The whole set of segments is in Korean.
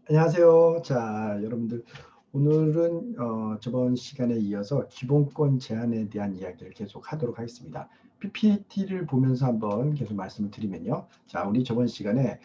안녕하세요. 자, 여러분들 오늘은 저번 시간에 이어서 기본권 제한에 대한 이야기를 계속 하도록 하겠습니다. PPT를 보면서 한번 계속 말씀을 드리면요. 자, 우리 저번 시간에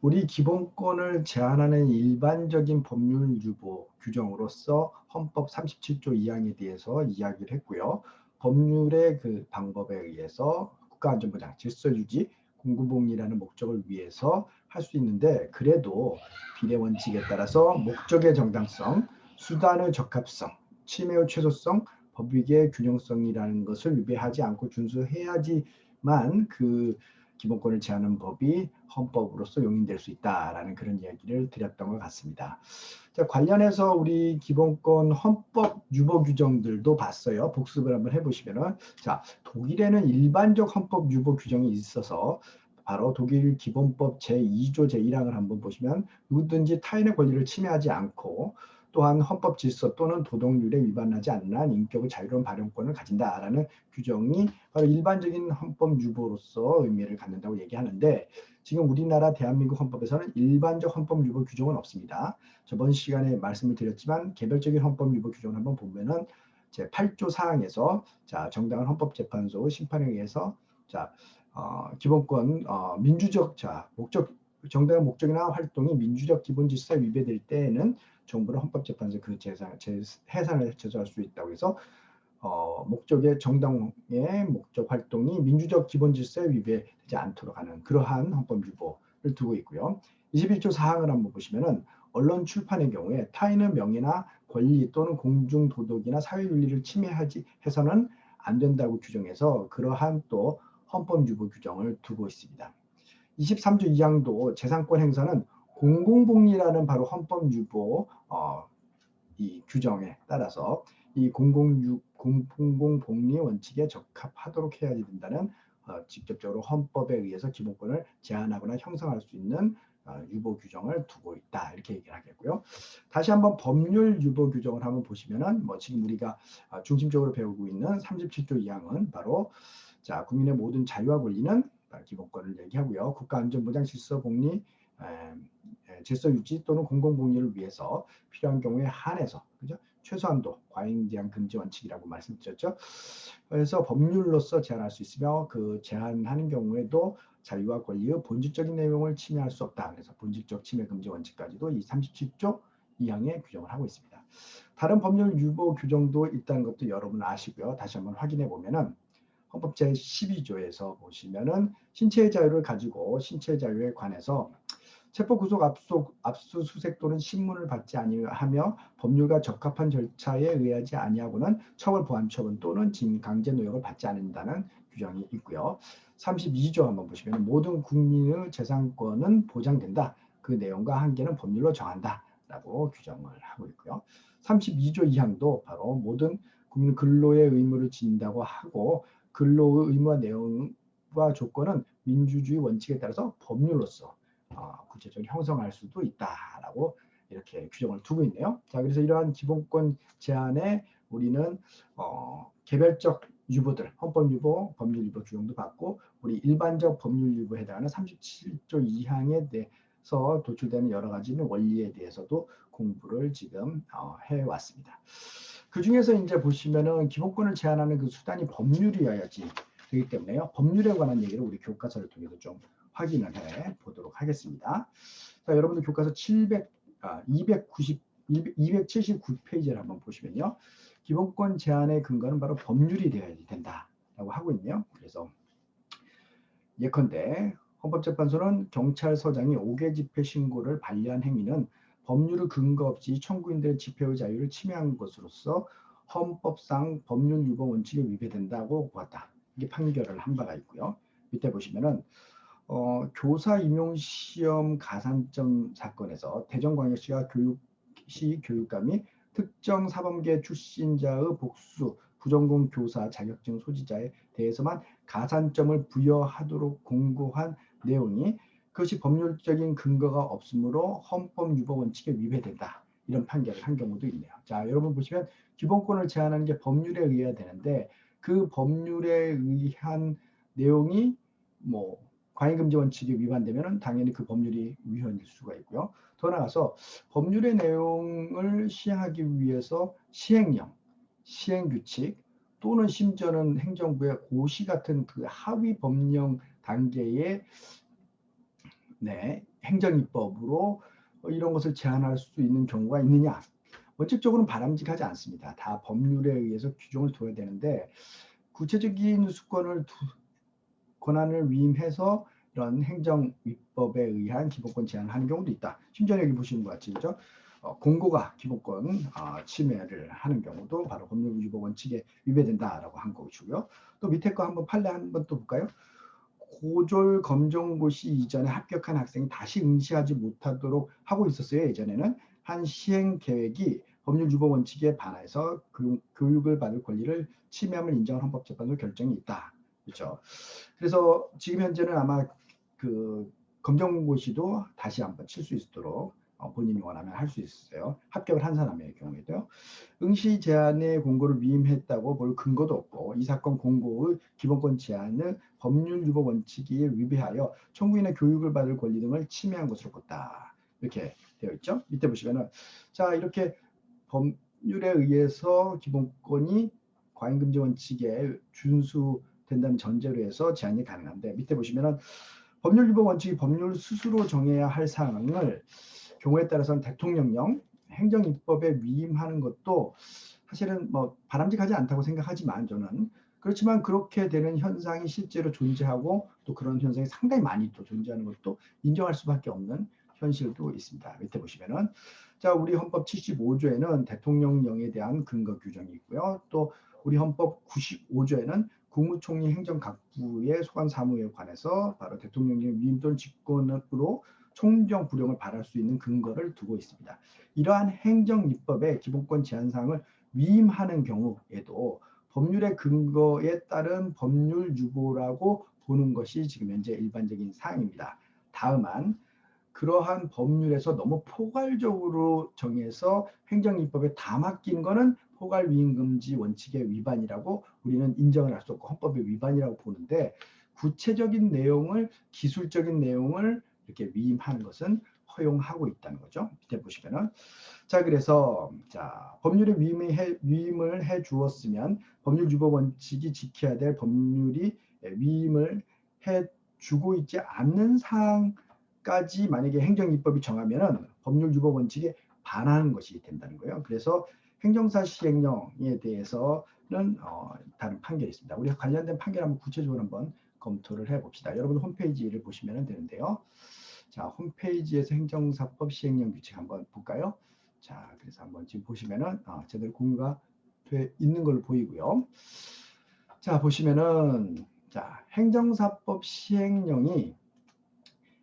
우리 기본권을 제한하는 일반적인 법률 유보 규정으로서 헌법 37조 2항에 대해서 이야기를 했고요. 법률의 그 방법에 의해서 국가안전보장, 질서유지, 공공복리라는 목적을 위해서 할 수 있는데, 그래도 비례 원칙에 따라서 목적의 정당성, 수단의 적합성, 침해의 최소성, 법익의 균형성이라는 것을 위배하지 않고 준수해야지만 그 기본권을 제한하는 법이 헌법으로서 용인될 수 있다라는 그런 이야기를 드렸던 것 같습니다. 자, 관련해서 우리 기본권 헌법 유보 규정들도 봤어요. 복습을 한번 해보시면은, 자, 독일에는 일반적 헌법 유보 규정이 있어서 바로 독일 기본법 제2조 제1항을 한번 보시면, 누구든지 타인의 권리를 침해하지 않고 또한 헌법 질서 또는 도덕률에 위반하지 않는 한 인격의 자유로운 발언권을 가진다라는 규정이 바로 일반적인 헌법 유보로서 의미를 갖는다고 얘기하는데, 지금 우리나라 대한민국 헌법에서는 일반적 헌법 유보 규정은 없습니다. 저번 시간에 말씀을 드렸지만 개별적인 헌법 유보 규정을 한번 보면은 제 8조 사항에서, 자, 정당한 헌법재판소 심판에 의해서, 자, 기본권 민주적, 자, 목적, 정당한 목적이나 활동이 민주적 기본 질서에 위배될 때에는 정부는 헌법재판소에 그 해산을 제소할 수 있다고 해서, 목적의 정당의 목적 활동이 민주적 기본 질서에 위배되지 않도록 하는 그러한 헌법 유보를 두고 있고요. 21조 사항을 한번 보시면은, 언론 출판의 경우에 타인의 명예나 권리 또는 공중 도덕이나 사회 윤리를 침해하지 해서는 안 된다고 규정해서 그러한 또 헌법 유보 규정을 두고 있습니다. 23조 2항도 재산권 행사는 공공복리라는 바로 헌법 유보 이 규정에 따라서 이 공공복리 원칙에 적합하도록 해야 된다는, 직접적으로 헌법에 의해서 기본권을 제한하거나 형성할 수 있는 유보 규정을 두고 있다, 이렇게 얘기를 하겠고요. 다시 한번 법률 유보 규정을 한번 보시면은, 뭐 지금 우리가 중심적으로 배우고 있는 37조 2항은 바로, 자, 국민의 모든 자유와 권리는 기본권을 얘기하고요. 국가안전보장, 질서 복리, 질서 유지 또는 공공복리를 위해서 필요한 경우에 한해서, 그죠? 최소한도 과잉 제한 금지 원칙이라고 말씀드렸죠. 그래서 법률로서 제한할 수 있으며, 그 제한하는 경우에도 자유와 권리의 본질적인 내용을 침해할 수 없다. 그래서 본질적 침해 금지 원칙까지도 이 37조 2항에 규정을 하고 있습니다. 다른 법률 유보 규정도 있다는 것도 여러분 아시고요. 다시 한번 확인해 보면은, 헌법 제12조에서 보시면은 신체의 자유를 가지고 신체의 자유에 관해서 체포 구속 압수수색 또는 신문을 받지 아니하며 법률과 적합한 절차에 의하지 아니하고는 처벌 보안 처분 또는 강제 노역을 받지 않는다는 규정이 있고요. 32조 한번 보시면 모든 국민의 재산권은 보장된다. 그 내용과 한계는 법률로 정한다라고 규정을 하고 있고요. 32조 2항도 바로 모든 국민 근로의 의무를 진다고 하고, 근로의 의무와 내용과 조건은 민주주의 원칙에 따라서 법률로서 구체적으로 형성할 수도 있다라고 이렇게 규정을 두고 있네요. 자, 그래서 이러한 기본권 제한에 우리는 개별적 유보들, 헌법 유보, 법률 유보 규정도 받고, 우리 일반적 법률 유보에 해당하는 37조 2항에 대해서 도출되는 여러 가지 원리에 대해서도 공부를 지금 해왔습니다. 그 중에서 이제 보시면은 기본권을 제한하는 그 수단이 법률이어야지 되기 때문에요. 법률에 관한 얘기를 우리 교과서를 통해서 좀 확인을 해 보도록 하겠습니다. 자, 여러분들 교과서 279페이지를 한번 보시면요. 기본권 제한의 근거는 바로 법률이 되어야 된다라고 하고 있네요. 그래서 예컨대 헌법재판소는 경찰서장이 5개 집회 신고를 반려한 행위는 법률의 근거 없이 청구인들의 집회의 자유를 침해한 것으로서 헌법상 법률 유보 원칙에 위배된다고 보았다. 이게 판결을 한 바가 있고요. 밑에 보시면은 교사 임용시험 가산점 사건에서 대전광역시와 교육시 교육감이 특정 사범계 출신자의 복수 부전공 교사 자격증 소지자에 대해서만 가산점을 부여하도록 공고한 내용이, 그것이 법률적인 근거가 없으므로 헌법 유보 원칙에 위배된다. 이런 판결을 한 경우도 있네요. 자, 여러분 보시면 기본권을 제한하는 게 법률에 의해야 되는데, 그 법률에 의한 내용이 뭐 과잉금지 원칙이 위반되면 당연히 그 법률이 위헌일 수가 있고요. 더 나아가서 법률의 내용을 시행하기 위해서 시행령, 시행규칙 또는 심지어는 행정부의 고시 같은 그 하위 법령 단계의 행정입법으로 이런 것을 제한할 수 있는 경우가 있느냐? 원칙적으로는 바람직하지 않습니다. 다 법률에 의해서 규정을 둬야 되는데 구체적인 권한을 위임해서 이런 행정입법에 의한 기본권 제한을 하는 경우도 있다. 심지어 여기 보시는 것 같이 그죠? 공고가 기본권 침해를 하는 경우도 바로 법률위법 원칙에 위배된다라고 한 것이고요. 또 밑에 거 한번 판례 한번 또 볼까요? 고졸 검정고시 이전에 합격한 학생이 다시 응시하지 못하도록 하고 있었어요. 예전에는 한 시행 계획이 법률위법 원칙에 반해서 교육을 받을 권리를 침해함을 인정한 헌법재판소 결정이 있다. 그렇죠. 그래서 지금 현재는 아마 그 검정고시도 다시 한번 칠 수 있도록 본인이 원하면 할 수 있어요. 합격을 한 사람의 경우에도요. 응시 제한의 공고를 위임했다고 볼 근거도 없고 이 사건 공고의 기본권 제한은 법률위법 원칙에 위배하여 청구인의 교육을 받을 권리 등을 침해한 것으로 컸다. 이렇게 되어 있죠. 밑에 보시면은 자 이렇게 법률에 의해서 기본권이 과잉금지 원칙에 준수된다는 전제로 해서 제한이 가능한데 밑에 보시면은 법률위법 원칙이 법률 스스로 정해야 할 사항을 경우에 따라서는 대통령령, 행정입법에 위임하는 것도 사실은 뭐 바람직하지 않다고 생각하지만 저는 그렇지만 그렇게 되는 현상이 실제로 존재하고 또 그런 현상이 상당히 많이 또 존재하는 것도 인정할 수밖에 없는 현실도 있습니다. 밑에 보시면은 자 우리 헌법 75조에는 대통령령에 대한 근거 규정이 있고요. 또 우리 헌법 95조에는 국무총리 행정각부의 소관 사무에 관해서 바로 대통령령 위임 또는 직권으로 총정 불용을 발할 수 있는 근거를 두고 있습니다. 이러한 행정입법의 기본권 제한 사항을 위임하는 경우에도 법률의 근거에 따른 법률 유보라고 보는 것이 지금 현재 일반적인 사항입니다. 다만 그러한 법률에서 너무 포괄적으로 정해서 행정입법에 다 맡긴 거는 포괄 위임금지 원칙의 위반이라고 우리는 인정을 할 수 없고 헌법의 위반이라고 보는데 구체적인 내용을 기술적인 내용을 이렇게 위임하는 것은 허용하고 있다는 거죠. 밑에 보시면은 자 그래서 자 법률에 위임을 해 주었으면 법률유법 원칙이 지켜야 될 법률이 위임을 해 주고 있지 않는 사항까지 만약에 행정입법이 정하면은 법률유법 원칙에 반하는 것이 된다는 거예요. 그래서 행정사 시행령에 대해서는 다른 판결이 있습니다. 우리 관련된 판결 한번 구체적으로 한번 검토를 해봅시다. 여러분 홈페이지를 보시면 되는데요. 자 홈페이지에서 행정사법 시행령 규칙 한번 볼까요? 자 그래서 한번 지금 보시면은 제대로 공유가 돼 있는 걸로 보이고요. 자 보시면은 자 행정사법 시행령이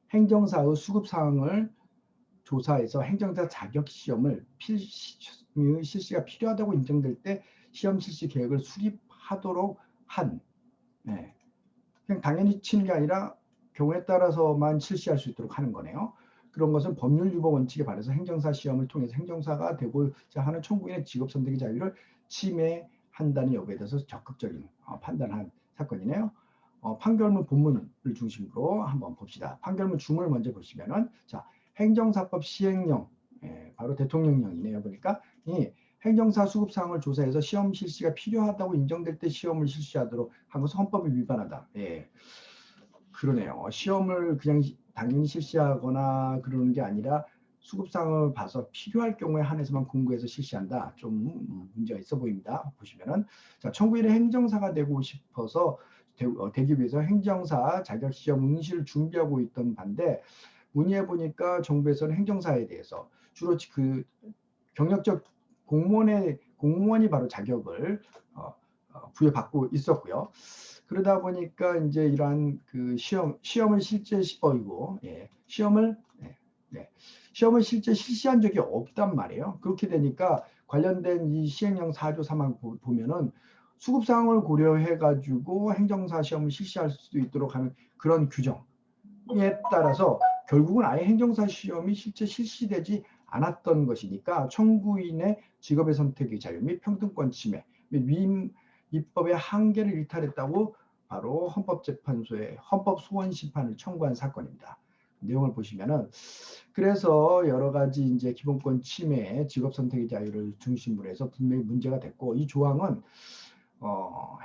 행정사의 수급사항을 조사해서 행정사 자격시험을 실시가 필요하다고 인정될 때 시험 실시 계획을 수립하도록 한 그냥 당연히 치는 게 아니라 경우에 따라서만 실시할 수 있도록 하는 거네요. 그런 것은 법률유법 원칙에 반해서 행정사 시험을 통해서 행정사가 되고자 하는 청구인의 직업 선택의 자유를 침해한다는 여부에 대해서 적극적인 판단한 사건이네요. 판결문 본문을 중심으로 한번 봅시다. 판결문 주문을 먼저 보시면은 자 행정사법 시행령 바로 대통령령이네요. 보니까 이 행정사 수급사항을 조사해서 시험 실시가 필요하다고 인정될 때 시험을 실시하도록 한 것은 헌법에 위반하다. 그러네요. 시험을 그냥 당연히 실시하거나 그러는 게 아니라 수급사항을 봐서 필요할 경우에 한해서만 공고해서 실시한다. 좀 문제가 있어 보입니다. 보시면은 자 청구인의 행정사가 되고 싶어서 되기 위해서 행정사 자격시험 응시를 준비하고 있던 반대 문의해 보니까 정부에서는 행정사에 대해서 주로 그 경력적 공무원이 바로 자격을 부여받고 있었고요. 그러다 보니까 이제 이러한 그 시험을 실제 시험을 실제 실시한 적이 없단 말이에요. 그렇게 되니까 관련된 이 시행령 4조 3항 보면은 수급 사항을 고려해 가지고 행정사 시험을 실시할 수 있도록 하는 그런 규정에 따라서 결국은 아예 행정사 시험이 실제 실시되지 않았던 것이니까 청구인의 직업의 선택의 자유 및 평등권 침해 및 위임 입법의 한계를 일탈했다고 바로 헌법재판소에 헌법소원심판을 청구한 사건입니다. 내용을 보시면은 그래서 여러 가지 이제 기본권 침해, 직업 선택의 자유를 중심으로 해서 분명히 문제가 됐고 이 조항은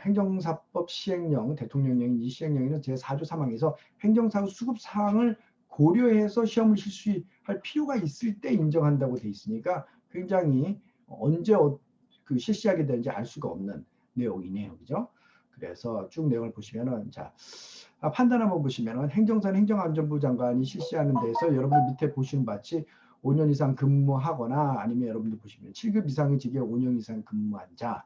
행정사법 시행령, 대통령령 이 시행령에는 제4조 3항에서 행정사후 수급 사항을 고려해서 시험을 실시할 필요가 있을 때 인정한다고 돼 있으니까 굉장히 언제 그 실시하게 되는지 알 수가 없는 내용이네요. 그죠? 그래서 쭉 내용을 보시면은 자 판단 한번 보시면은 행정사는 행정안전부 장관이 실시하는 데에서 여러분들 밑에 보시는 바치 5년 이상 근무하거나 아니면 여러분들 보시면 7급 이상의 직에 5년 이상 근무한 자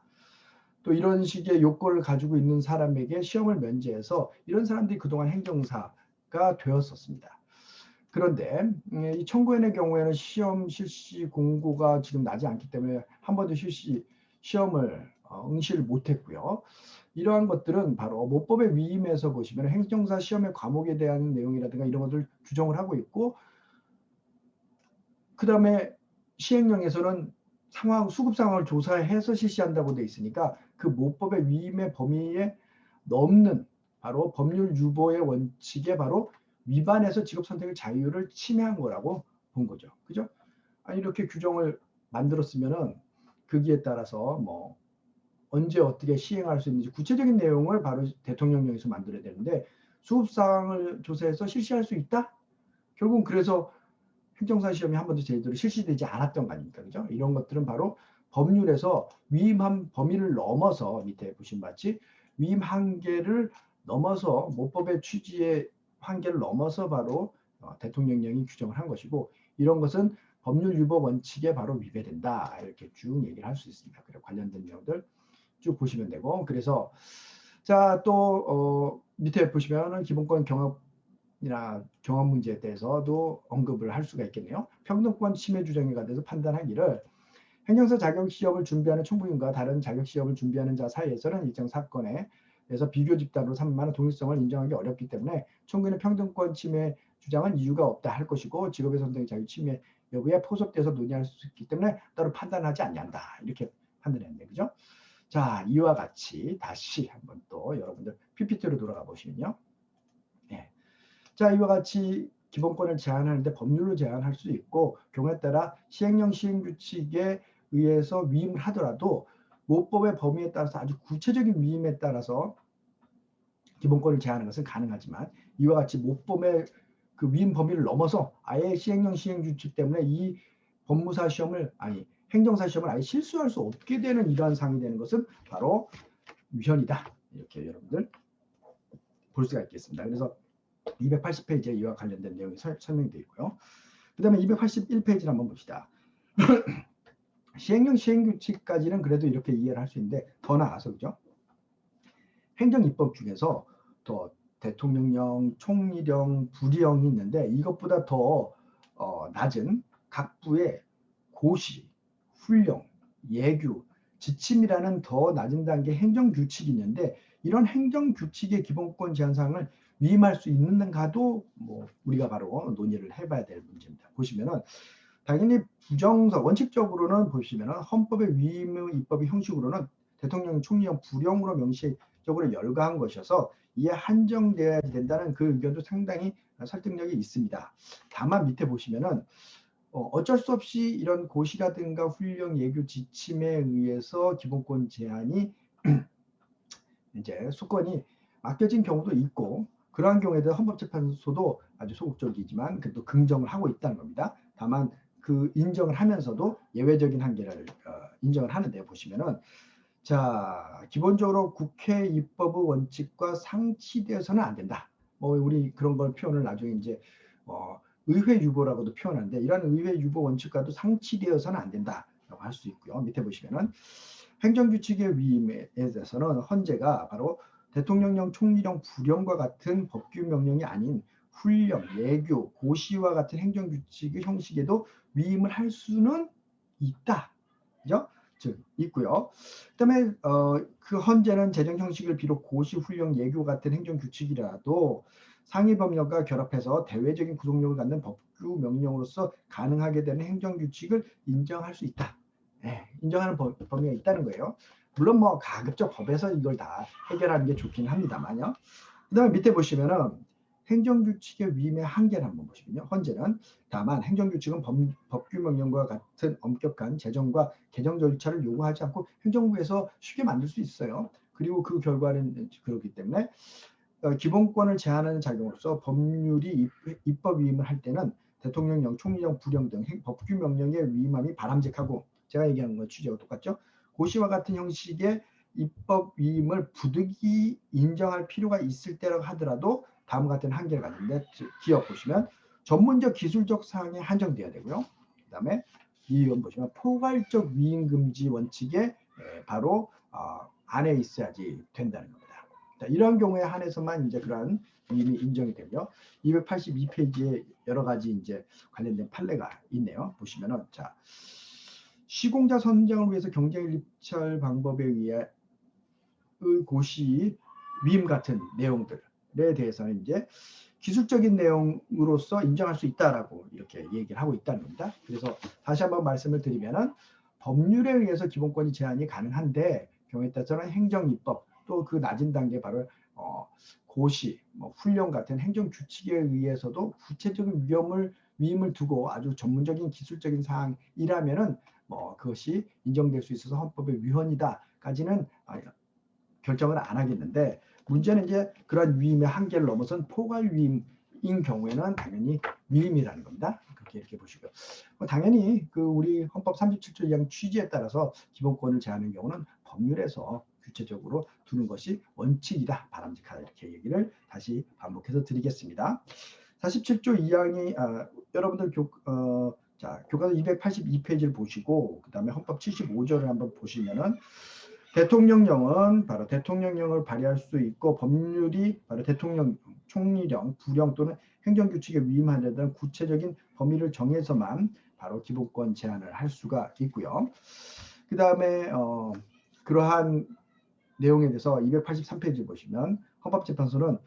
또 이런 식의 요건을 가지고 있는 사람에게 시험을 면제해서 이런 사람들이 그동안 행정사가 되었었습니다. 그런데 이 청구인의 경우에는 시험 실시 공고가 지금 나지 않기 때문에 한 번도 시험을 응시를 못했고요. 이러한 것들은 바로 모법의 위임에서 보시면 행정사 시험의 과목에 대한 내용이라든가 이런 것들 규정을 하고 있고 그 다음에 시행령에서는 수급 상황을 조사해서 실시한다고 돼 있으니까 그 모법의 위임의 범위에 넘는 바로 법률 유보의 원칙에 바로 위반해서 직업 선택의 자유를 침해한 거라고 본 거죠. 그죠? 아니 이렇게 규정을 만들었으면은 거기에 따라서 뭐 언제 어떻게 시행할 수 있는지 구체적인 내용을 바로 대통령령에서 만들어야 되는데 수급 사항을 조사해서 실시할 수 있다? 결국은 그래서 행정사 시험이 한 번도 제대로 실시되지 않았던 거 아닙니까? 그죠? 이런 것들은 바로 법률에서 위임한 범위를 넘어서 밑에 보신 바치 위임 한계를 넘어서 모법의 취지의 한계를 넘어서 바로 대통령령이 규정을 한 것이고 이런 것은 법률 유보 원칙에 바로 위배된다. 이렇게 쭉 얘기를 할 수 있습니다. 그리고 관련된 내용들 쭉 보시면 되고 그래서 자 또 밑에 보시면은 기본권 경합이나 경험 문제에 대해서도 언급을 할 수가 있겠네요. 평등권 침해 주장에 관해서 판단하기를 행정사 자격 시험을 준비하는 청구인과 다른 자격 시험을 준비하는 자 사이에서는 일정 사건에 대해서 비교 집단으로 삼만한 동일성을 인정하기 어렵기 때문에 청구인의 평등권 침해 주장은 이유가 없다 할 것이고 직업의 선택의 자유 침해 여부에 포섭돼서 논의할 수 있기 때문에 따로 판단하지 않는다 이렇게 판단했네요. 그죠? 자, 이와 같이 다시 한번 또 여러분들 PPT로 돌아가 보시면요. 네. 자, 이와 같이 기본권을 제한하는데 법률로 제한할 수 있고 경우에 따라 시행령 시행규칙에 의해서 위임을 하더라도 모법의 범위에 따라서 아주 구체적인 위임에 따라서 기본권을 제한하는 것은 가능하지만 이와 같이 모법의 그 위임 범위를 넘어서 아예 시행령 시행규칙 때문에 이 법무사 시험을 행정사 시험을 아예 실수할 수 없게 되는 이러한 상이 되는 것은 바로 위헌이다. 이렇게 여러분들 볼 수가 있겠습니다. 그래서 280페이지에 이와 관련된 내용이 설명되어 있고요. 그 다음에 281페이지를 한번 봅시다. 시행령 시행규칙까지는 그래도 이렇게 이해를 할 수 있는데 더 나아가서 그죠? 행정입법 중에서 더 대통령령, 총리령, 부령이 있는데 이것보다 더 낮은 각 부의 고시, 훈령, 예규, 지침이라는 더 낮은 단계 행정규칙이 있는데 이런 행정규칙의 기본권 제한사항을 위임할 수 있는가도 뭐 우리가 바로 논의를 해봐야 될 문제입니다. 보시면은 당연히 부정서 원칙적으로는 보시면은 헌법의 위임의 입법의 형식으로는 대통령, 총리령, 부령으로 명시적으로 열거한 것이어서 이에 한정되어야 된다는 그 의견도 상당히 설득력이 있습니다. 다만 밑에 보시면은 어쩔 수 없이 이런 고시라든가 훈령, 예규, 지침에 의해서 기본권 제한이 이제 수권이 맡겨진 경우도 있고 그러한 경우에 대해 헌법재판소도 아주 소극적이지만 그래도 긍정을 하고 있다는 겁니다. 다만 그 인정을 하면서도 예외적인 한계를 인정을 하는데 보시면은 자 기본적으로 국회 입법의 원칙과 상치되어서는 안 된다. 뭐 우리 그런 걸 표현을 나중에 이제 의회 유보라고도 표현하는데 이런 의회 유보 원칙과도 상치되어서는 안 된다라고 할 수 있고요. 밑에 보시면은 행정규칙의 위임에 대해서는 헌재가 바로 대통령령, 총리령, 부령과 같은 법규 명령이 아닌 훈령, 예교, 고시와 같은 행정규칙의 형식에도 위임을 할 수는 있다. 그죠? 즉 있고요. 그다음에 그 헌재는 재정 형식을 비록 고시, 훈령, 예교 같은 행정규칙이라도 상위 법령과 결합해서 대외적인 구속력을 갖는 법규 명령으로서 가능하게 되는 행정규칙을 인정할 수 있다. 인정하는 범위가 있다는 거예요. 물론 뭐 가급적 법에서 이걸 다 해결하는 게 좋긴 합니다만요. 그 다음에 밑에 보시면은 행정규칙의 위임의 한계를 한번 보시면요. 헌재는 다만 행정규칙은 법규명령과 같은 엄격한 제정과 개정 절차를 요구하지 않고 행정부에서 쉽게 만들 수 있어요. 그리고 그 결과는 그렇기 때문에 기본권을 제한하는 작용으로서 법률이 입법 위임을 할 때는 대통령령, 총리령, 부령 등 법규명령에 위임함이 바람직하고, 제가 얘기하는 건 취지와 똑같죠. 고시와 같은 형식의 입법 위임을 부득이 인정할 필요가 있을 때라고 하더라도 다음과 같은 한계를 가진데, 기억 보시면 전문적 기술적 사항에 한정되어야 되고요. 그 다음에 이 의원 보시면 포괄적 위임 금지 원칙에 바로 안에 있어야지 된다는 겁니다. 자, 이런 경우에 한해서만 이제 그러한 위임이 인정이 되고요. 282페이지에 여러 가지 이제 관련된 판례가 있네요. 보시면은 자, 시공자 선정을 위해서 경쟁 입찰 방법에 의해 고시 위임 같은 내용들에 대해서는 이제 기술적인 내용으로서 인정할 수 있다라고 이렇게 얘기를 하고 있다는 겁니다. 그래서 다시 한번 말씀을 드리면은 법률에 의해서 기본권이 제한이 가능한데 경우에 따라서는 행정입법 또 그 낮은 단계 바로 고시, 훈련 같은 행정 규칙에 의해서도 구체적인 위임을 두고 아주 전문적인 기술적인 사항이라면은 그것이 인정될 수 있어서 헌법의 위헌이다까지는 결정을 안 하겠는데, 문제는 이제 그런 위임의 한계를 넘어선 포괄 위임인 경우에는 당연히 위임이라는 겁니다. 그렇게 이렇게 보시고요. 당연히 그 우리 헌법 37조 2항 취지에 따라서 기본권을 제한하는 경우는 법률에서 구체적으로 두는 것이 원칙이다, 바람직하다, 이렇게 얘기를 다시 반복해서 드리겠습니다. 47조 2항이 여러분들 교과서 282페이지를 보시고 그 다음에 헌법 75조를 한번 보시면은 대통령령은 바로 대통령령을 발의할 수 있고 법률이 바로 대통령, 총리령, 부령 또는 행정규칙에 위임하는 데는 구체적인 범위를 정해서만 바로 기본권 제한을 할 수가 있고요. 그 다음에 그러한 내용에 대해서 283페이지 보시면 헌법재판소는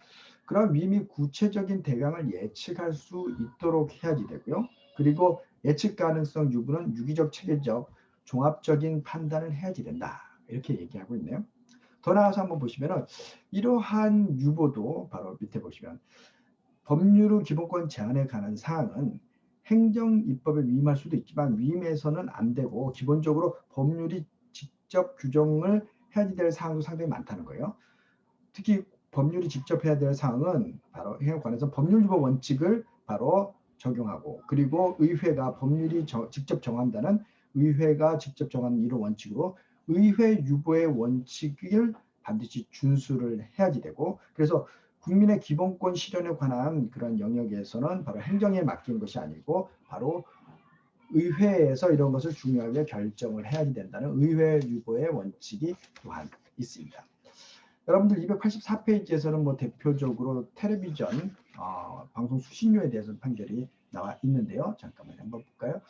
그러한 위임이 구체적인 대강을 예측할 수 있도록 해야지 되고요. 그리고 예측 가능성 유무는 유기적, 체계적, 종합적인 판단을 해야지 된다. 이렇게 얘기하고 있네요. 더 나아가서 한번 보시면은 이러한 유보도 바로 밑에 보시면 법률의 기본권 제한에 관한 사항은 행정 입법에 위임할 수도 있지만 위임해서는 안 되고 기본적으로 법률이 직접 규정을 해야 될 사항도 상당히 많다는 거예요. 특히 법률이 직접 해야 될 사항은 바로 행에 관해서 법률 유보 원칙을 바로 적용하고, 그리고 의회가 법률이 직접 정한다는 의회가 직접 정하는 이런 원칙으로 의회 유보의 원칙을 반드시 준수를 해야지 되고, 그래서 국민의 기본권 실현에 관한 그런 영역에서는 바로 행정에 맡기는 것이 아니고 바로 의회에서 이런 것을 중요하게 결정을 해야 된다는 의회 유보의 원칙이 또한 있습니다. 여러분들 284페이지에서는 뭐 대표적으로 텔레비전 방송 수신료에 대해서 판결이 나와 있는데요. 잠깐만 한번 볼까요?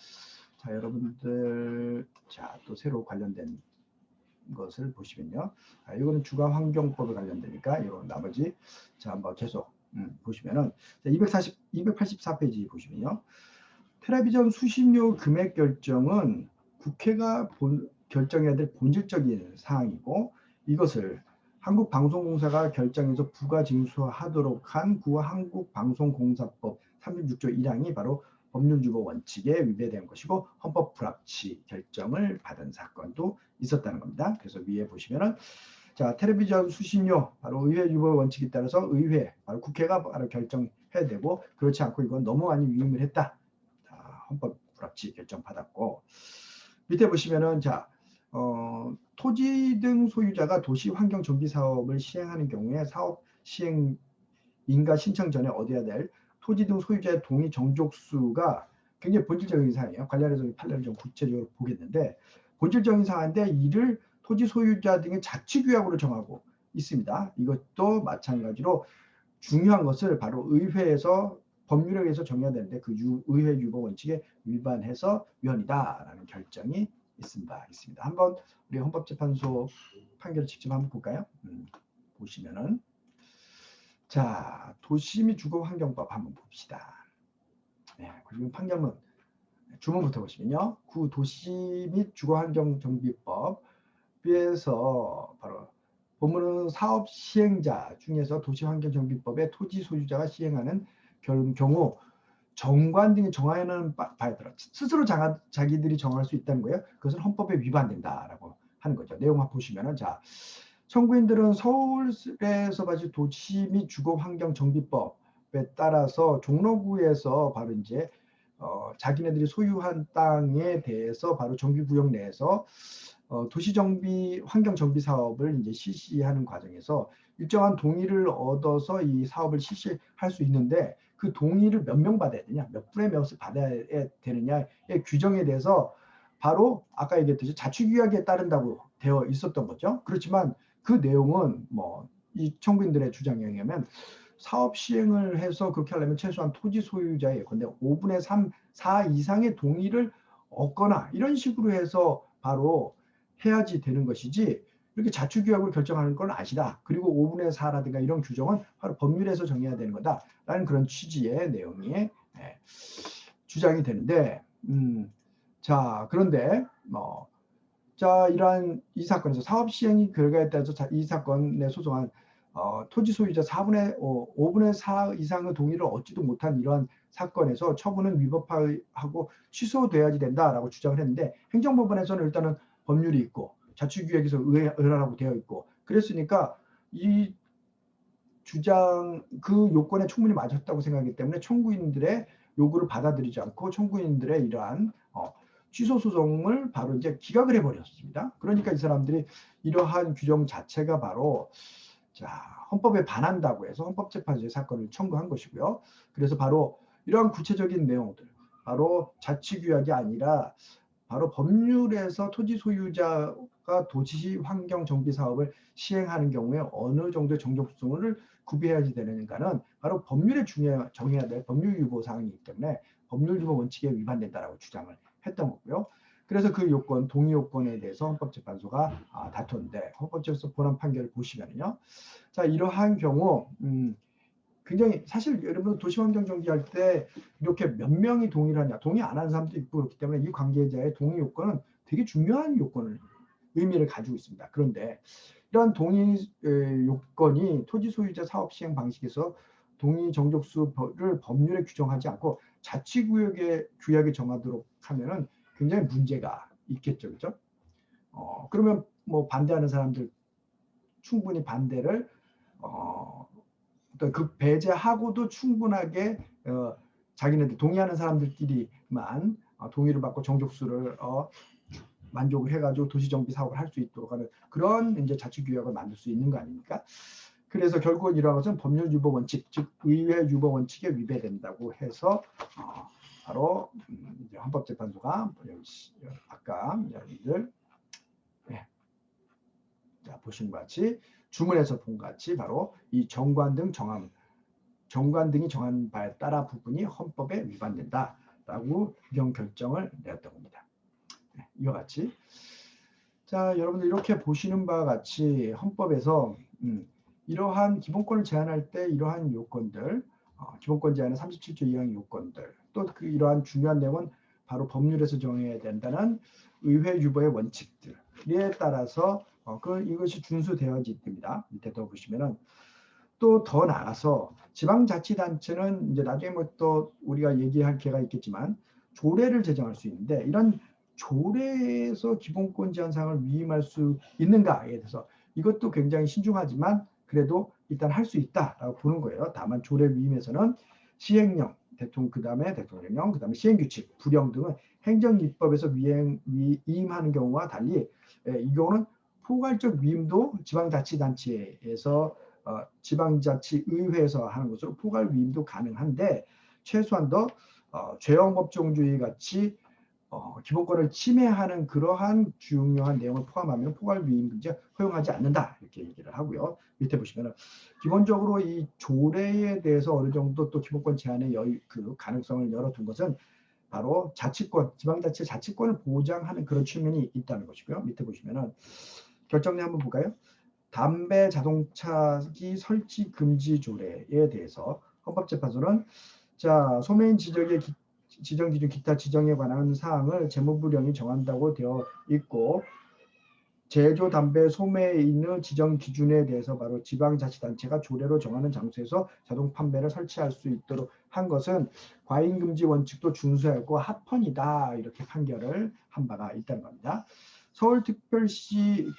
자, 여러분들 또 새로 관련된 것을 보시면요. 이거는 주거환경법에 관련되니까 이런 나머지 한번 계속 보시면은 284페이지 보시면요. 텔레비전 수신료 금액 결정은 국회가 결정해야 될 본질적인 사항이고, 이것을 한국방송공사가 결정해서 부가 징수하도록 한 한국방송공사법 36조 1항이 바로 법률유보 원칙에 위배된 것이고 헌법 불합치 결정을 받은 사건도 있었다는 겁니다. 그래서 위에 보시면은 텔레비전 수신료 바로 의회 유보 원칙에 따라서 의회 바로 국회가 바로 결정해야 되고, 그렇지 않고 이건 너무 많이 위임을 했다. 헌법 불합치 결정 받았고, 밑에 보시면은 토지 등 소유자가 도시 환경 정비 사업을 시행하는 경우에 사업 시행 인가 신청 전에 얻어야 될 토지 등 소유자의 동의 정족수가 굉장히 본질적인 사항이에요. 관련해서 판례를 좀 구체적으로 보겠는데, 본질적인 사항인데 이를 토지 소유자 등의 자치규약으로 정하고 있습니다. 이것도 마찬가지로 중요한 것을 바로 의회에서 법률에 의해서 정해야 되는데 그 의회 유보 원칙에 위반해서 위헌이다라는 결정이 있습니다. 한번 우리 헌법재판소 판결을 직접 한번 볼까요? 보시면은 도시 및 주거환경법 한번 봅시다. 그리고 판결문 주문부터 보시면요. 구 도시 및 주거환경정비법에서 바로 본문은 사업 시행자 중에서 도시환경정비법의 토지 소유자가 시행하는 경우 정관 등이 정하는 바에 따라 스스로 자기들이 정할 수 있다는 거예요. 그것은 헌법에 위반된다라고 하는 거죠. 내용 보시면은 자, 청구인들은 서울에서 받은 도시 및 주거환경정비법에 따라서 종로구에서 바로 이제 자기네들이 소유한 땅에 대해서 바로 정비구역 내에서 도시정비, 환경정비 사업을 이제 실시하는 과정에서 일정한 동의를 얻어서 이 사업을 실시할 수 있는데 그 동의를 몇 명 받아야 되냐, 몇 분의 몇을 받아야 되느냐의 규정에 대해서 바로 아까 얘기했듯이 자치규약에 따른다고 되어 있었던 거죠. 그렇지만 그 내용은 뭐 이 청구인들의 주장에 의하면 사업 시행을 해서 그렇게 하려면 최소한 토지 소유자의 예컨대 5분의 3, 4 이상의 동의를 얻거나 이런 식으로 해서 바로 해야지 되는 것이지 이렇게 자치규약을 결정하는 건 아니다. 그리고 5분의 4라든가 이런 규정은 바로 법률에서 정해야 되는 거다라는 그런 취지의 내용이 주장이 되는데 자 그런데 자 이러한 이 사건에서 사업 시행이 결과에 따라서 이 사건에 소송한 토지 소유자 5분의 4 이상의 동의를 얻지도 못한 이러한 사건에서 처분은 위법하고 취소돼야지 된다라고 주장을 했는데 행정법원에서는 일단은 법률이 있고 자치규약에서 의뢰라고 되어 있고 그랬으니까 이 주장 그 요건에 충분히 맞았다고 생각하기 때문에 청구인들의 요구를 받아들이지 않고 청구인들의 이러한 취소 소송을 바로 이제 기각을 해버렸습니다. 그러니까 이 사람들이 이러한 규정 자체가 바로 자, 헌법에 반한다고 해서 헌법재판소에 사건을 청구한 것이고요. 그래서 바로 이러한 구체적인 내용들, 바로 자치규약이 아니라 바로 법률에서 토지 소유자가 도시 환경 정비 사업을 시행하는 경우에 어느 정도의 정족수를 구비해야지 되는가는 바로 법률에 정해야 될 법률 유보 사항이기 때문에 법률 유보 원칙에 위반된다라고 주장을 했던 거고요. 그래서 그 요건, 동의 요건에 대해서 헌법재판소가 다퉜는데 헌법재판소 본안 판결을 보시면요. 자, 이러한 경우 굉장히 사실 여러분 도시환경 정비할 때 이렇게 몇 명이 동의를 하냐, 동의 안 하는 사람도 있고 그렇기 때문에 이 관계자의 동의 요건은 되게 중요한 의미를 가지고 있습니다. 그런데 이러한 동의 요건이 토지 소유자 사업 시행 방식에서 동의 정족수를 법률에 규정하지 않고 자치구역에 정하도록 하면은 굉장히 문제가 있겠죠, 그렇죠? 그러면 뭐 반대하는 사람들 충분히 반대를 그 배제하고도 충분하게 자기네들 동의하는 사람들끼리만 동의를 받고 정족수를 만족을 해가지고 도시정비 사업을 할 수 있도록 하는 그런 이제 자치규약을 만들 수 있는 거 아닙니까? 그래서 결국은 이러한 것은 법률 유보 원칙, 즉 의회 유보 원칙에 위배된다고 해서 바로 이제 헌법재판소가 아까 여러분들 자, 보신 것 같이 주문에서 본 것 같이 바로 이 정관 등이 정한 바에 따라 부분이 헌법에 위반된다라고 이런 결정을 내렸던 겁니다. 이와 같이 자 여러분들 이렇게 보시는 바와 같이 헌법에서 이러한 기본권을 제한할 때 이러한 요건들 기본권 제한의 37조 2항 요건들 또 이러한 중요한 내용은 바로 법률에서 정해야 된다는 의회 유보의 원칙들에 따라서 이것이 준수되어져 있습니다. 밑에 더 보시면은 또 더 나아가서 지방자치단체는 이제 나중에 뭐 또 우리가 얘기할 기회가 있겠지만 조례를 제정할 수 있는데 이런 조례에서 기본권 제한 사항을 위임할 수 있는가에 대해서 이것도 굉장히 신중하지만 그래도 일단 할 수 있다라고 보는 거예요. 다만 조례 위임에서는 시행령, 그다음에 대통령령, 그다음에 시행규칙, 부령 등은 행정입법에서 위임하는 경우와 달리 이 경우는 포괄적 위임도 지방자치단체에서 지방자치의회에서 하는 것으로 포괄 위임도 가능한데 최소한 더 죄형법정주의 같이 기본권을 침해하는 그러한 중요한 내용을 포함하면 포괄 위임 금지 허용하지 않는다 이렇게 얘기를 하고요. 밑에 보시면은 기본적으로 이 조례에 대해서 어느 정도 또 기본권 제한의 그 가능성을 열어둔 것은 바로 자치권, 지방자치 자치권을 보장하는 그런 측면이 있다는 것이고요. 밑에 보시면은 결정례 한번 볼까요? 담배 자동차기 설치 금지 조례에 대해서 헌법재판소는 자 소매인 지적의 지정 기준 기타 지정에 관한 사항을 재무부령이 정한다고 되어 있고 제조 담배 소매에 있는 지정 기준에 대해서 바로 지방자치단체가 조례로 정하는 장소에서 자동 판매를 설치할 수 있도록 한 것은 과잉 금지 원칙도 준수하고 합헌이다 이렇게 판결을 한 바가 있다는 겁니다. 서울특별시의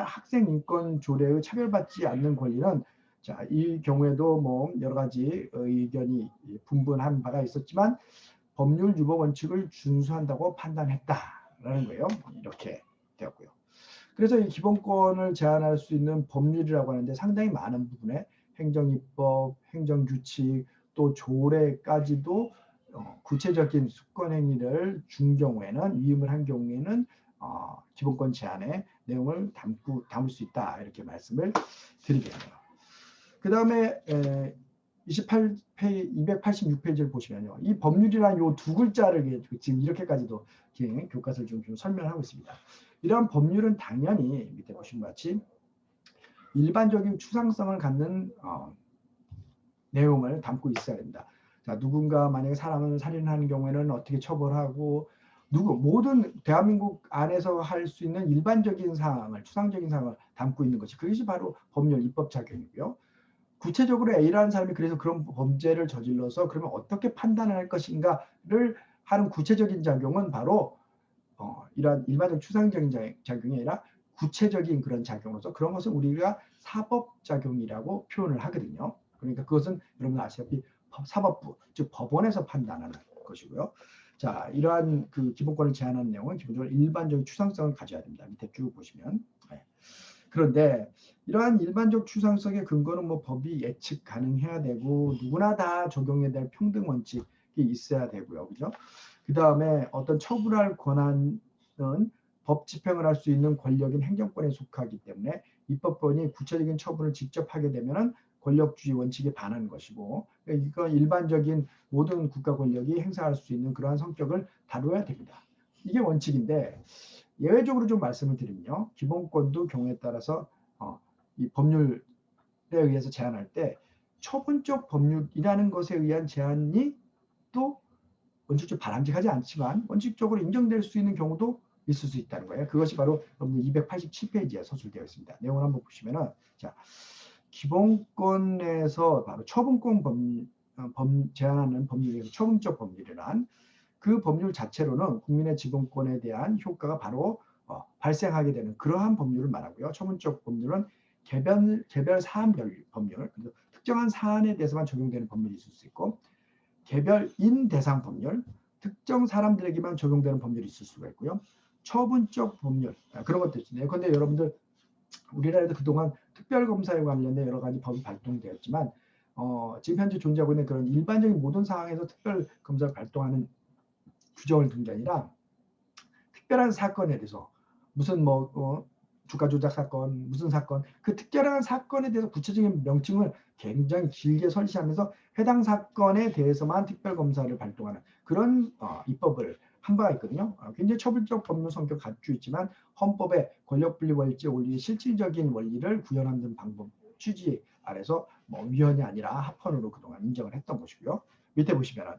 학생 인권 조례의 차별받지 않는 권리는 자, 이 경우에도 뭐 여러 가지 의견이 분분한 바가 있었지만 법률 유보 원칙을 준수한다고 판단했다라는 거예요. 이렇게 되었고요. 그래서 이 기본권을 제한할 수 있는 법률이라고 하는데 상당히 많은 부분에 행정입법, 행정규칙, 또 조례까지도 구체적인 수권 행위를 준 경우에는 위임을 한 경우에는 기본권 제한의 내용을 담을 수 있다 이렇게 말씀을 드리겠네요. 그 다음에 286페이지를 보시면요. 이 법률이라는 요 두 글자를 지금 이렇게까지도 교과서를 좀 설명하고 있습니다. 이러한 법률은 당연히 밑에 보신 것 같이 일반적인 추상성을 갖는 내용을 담고 있어야 됩니다. 자, 누군가 만약에 사람을 살인하는 경우에는 어떻게 처벌하고 모든 대한민국 안에서 할 수 있는 일반적인 사항을 추상적인 사항을 담고 있는 것이 그것이 바로 법률 입법 작용이고요. 구체적으로 A라는 사람이 그래서 그런 범죄를 저질러서 그러면 어떻게 판단할 것인가를 하는 구체적인 작용은 바로 이러한 일반적 추상적인 작용이 아니라 구체적인 그런 작용으로서 그런 것을 우리가 사법작용이라고 표현을 하거든요. 그러니까 그것은 여러분 아시다시피 사법부, 즉 법원에서 판단하는 것이고요. 자, 이러한 그 기본권을 제한하는 내용은 기본적으로 일반적인 추상성을 가져야 됩니다. 밑에 쭉 보시면. 네. 그런데 이러한 일반적 추상성의 근거는 뭐 법이 예측 가능해야 되고 누구나 다 적용해야 될 평등 원칙이 있어야 되고요. 그죠? 그 다음에 어떤 처분할 권한은 법 집행을 할 수 있는 권력인 행정권에 속하기 때문에 입법권이 구체적인 처분을 직접 하게 되면은 권력주의 원칙에 반하는 것이고 이건 일반적인 모든 국가 권력이 행사할 수 있는 그러한 성격을 다루어야 됩니다. 이게 원칙인데 예외적으로 좀 말씀을 드리면요. 기본권도 경우에 따라서 이 법률에 의해서 제한할 때 처분적 법률이라는 것에 의한 제한이 또 원칙적으로 바람직하지 않지만 원칙적으로 인정될 수 있는 경우도 있을 수 있다는 거예요. 그것이 바로 여러분 287페이지에 서술되어 있습니다. 내용을 한번 보시면은 자, 기본권에서 바로 처분권 제한하는 법률에서 처분적 법률이란 그 법률 자체로는 국민의 기본권에 대한 효과가 바로 발생하게 되는 그러한 법률을 말하고요. 처분적 법률은 개별 사안별 법률, 특정한 사안에 대해서만 적용되는 법률이 있을 수 있고 개별인 대상 법률, 특정 사람들에게만 적용되는 법률이 있을 수가 있고요. 처분적 법률, 그런 것도 있습니다. 그런데 여러분들 우리나라에도 그동안 특별검사에 관련된 여러 가지 법이 발동되었지만 지금 현재 존재하고 있는 그런 일반적인 모든 상황에서 특별검사를 발동하는 규정을 둔 게 아니라 특별한 사건에 대해서 무슨 주가 조작 사건, 무슨 사건, 그 특별한 사건에 대해서 구체적인 명칭을 굉장히 길게 설치하면서 해당 사건에 대해서만 특별검사를 발동하는 그런 입법을 한 바가 있거든요. 굉장히 처벌적 법률 성격 갖추고 있지만 헌법의 권력분리 원칙에 올리는 실질적인 원리를 구현하는 방법 취지 아래서 위헌이 아니라 합헌으로 그동안 인정을 했던 것이고요. 밑에 보시면은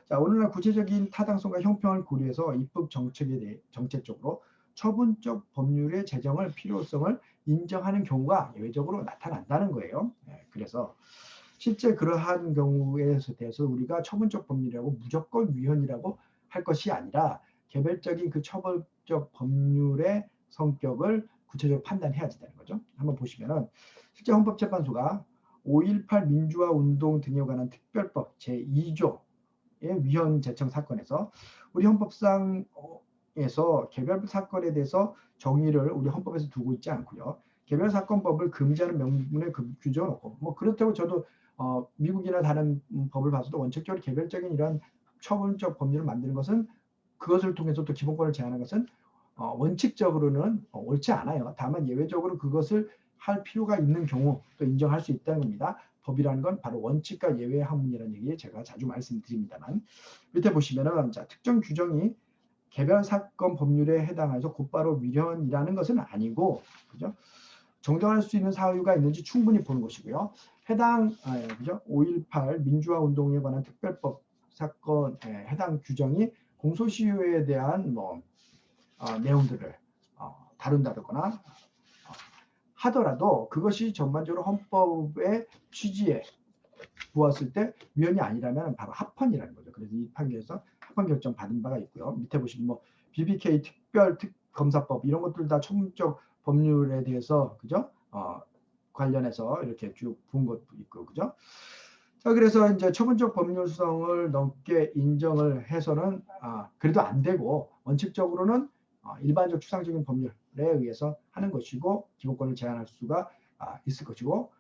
자, 오늘날 구체적인 타당성과 형평을 고려해서 입법 정책에 대해 정책적으로 처분적 법률의 제정을 필요성을 인정하는 경우가 예외적으로 나타난다는 거예요. 그래서 실제 그러한 경우에 대해서 우리가 처분적 법률이라고 무조건 위헌이라고 할 것이 아니라 개별적인 그 처벌적 법률의 성격을 구체적으로 판단해야 된다는 거죠. 한번 보시면은 실제 헌법재판소가 5.18 민주화 운동 등에 관한 특별법 제2조 위헌 제청 사건에서 우리 헌법상에서 개별 사건에 대해서 정의를 우리 헌법에서 두고 있지 않고요. 개별 사건법을 금지하는 명문에 규정을 놓고 그렇다고 저도 미국이나 다른 법을 봐서도 원칙적으로 개별적인 이런 처분적 법률을 만드는 것은 그것을 통해서 또 기본권을 제한하는 것은 원칙적으로는 옳지 않아요. 다만 예외적으로 그것을 할 필요가 있는 경우 또 인정할 수 있다는 겁니다. 법이라는 건 바로 원칙과 예외의 한문이라는 얘기 제가 자주 말씀드립니다만 밑에 보시면은 자, 특정 규정이 개별 사건 법률에 해당해서 곧바로 위헌이라는 것은 아니고 그죠? 정정할 수 있는 사유가 있는지 충분히 보는 것이고요. 해당 그죠? 5.18 민주화 운동에 관한 특별법 사건에 해당 규정이 공소시효에 대한 내용들을 다룬다거나 하더라도 그것이 전반적으로 헌법의 취지에 부었을 때 위헌이 아니라면 바로 합헌이라는 거죠. 그래서 이 판결에서 합헌 결정 받은 바가 있고요. 밑에 보시면 BBK 특별특검사법 이런 것들 다 천문적 법률에 대해서 그죠? 관련해서 이렇게 쭉 본 것도 있고 그죠? 자, 그래서 이제 처분적 법률성을 넘게 인정을 해서는 그래도 안 되고 원칙적으로는 일반적 추상적인 법률에 의해서 하는 것이고 기본권을 제한할 수가 있을 것이고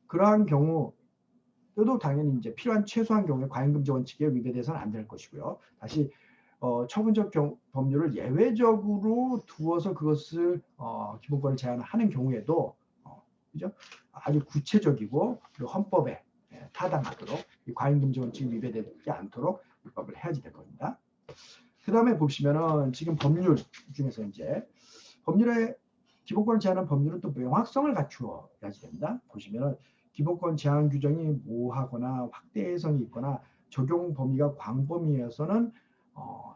그러한 경우 도 당연히 이제 필요한 최소한 경우에 과잉금지 원칙에 위배돼서는 안 될 것이고요. 다시 처분적 법률을 예외적으로 두어서 그것을 기본권을 제한하는 경우에도 그죠? 아주 구체적이고 그리고 헌법에 타당하도록 과잉금지 원칙이 위배되지 않도록 입법을 해야지 될 겁니다. 그 다음에 보시면은 지금 법률 중에서 이제 법률의 기본권을 제한하는 법률은 또 명확성을 갖추어야지 됩니다. 보시면은 기본권 제한 규정이 모호하거나 확대 해석이 있거나 적용 범위가 광범위해서는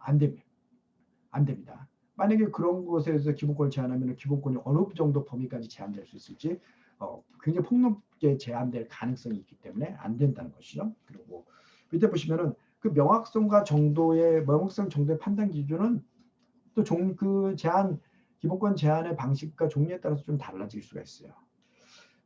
안 됩니다. 만약에 그런 것에서 기본권을 제한하면 기본권이 어느 정도 범위까지 제한될 수 있을지 굉장히 폭넓게 제한될 가능성이 있기 때문에 안 된다는 것이죠. 그리고 밑에 보시면은 그 명확성 정도의 판단 기준은 또 그 제한 기본권 제한의 방식과 종류에 따라서 좀 달라질 수가 있어요.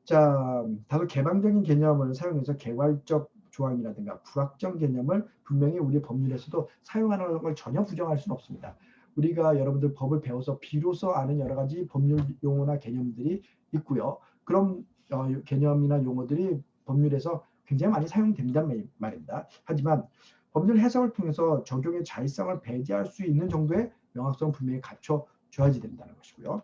자, 다소 개방적인 개념을 사용해서 개괄적 조항이라든가 불확정 개념을 분명히 우리 법률에서도 사용하는 걸 전혀 부정할 수는 없습니다. 우리가 여러분들 법을 배워서 비로소 아는 여러 가지 법률 용어나 개념들이 있고요. 그런 개념이나 용어들이 법률에서 굉장히 많이 사용된단 말입니다. 하지만 법률 해석을 통해서 적용의 자의성을 배제할 수 있는 정도의 명확성을 분명히 갖춰줘야지 된다는 것이고요.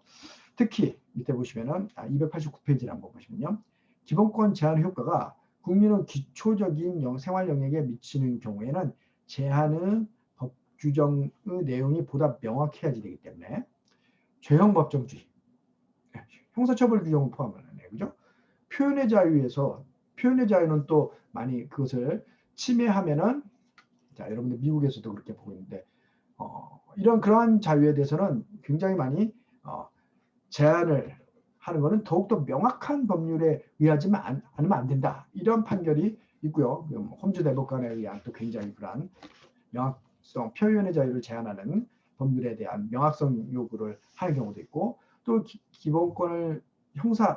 특히 밑에 보시면은 289페이지를 한번 보시면요. 기본권 제한 효과가 국민의 기초적인 생활 영역에 미치는 경우에는 제한은 법 규정의 내용이 보다 명확해야지 되기 때문에 죄형 법정주의, 형사처벌 규정을 포함하는 그죠? 표현의 자유는 또 많이 그것을 침해하면은 자, 여러분들 미국에서도 그렇게 보고 있는데 그러한 자유에 대해서는 굉장히 많이 제한을 하는 것은 더욱더 명확한 법률에 의하지만 않으면 안 된다. 이런 판결이 있고요. 홈즈 대법관에 의한 또 굉장히 그러한 명확성, 표현의 자유를 제한하는 법률에 대한 명확성 요구를 하는 경우도 있고 또 기본권을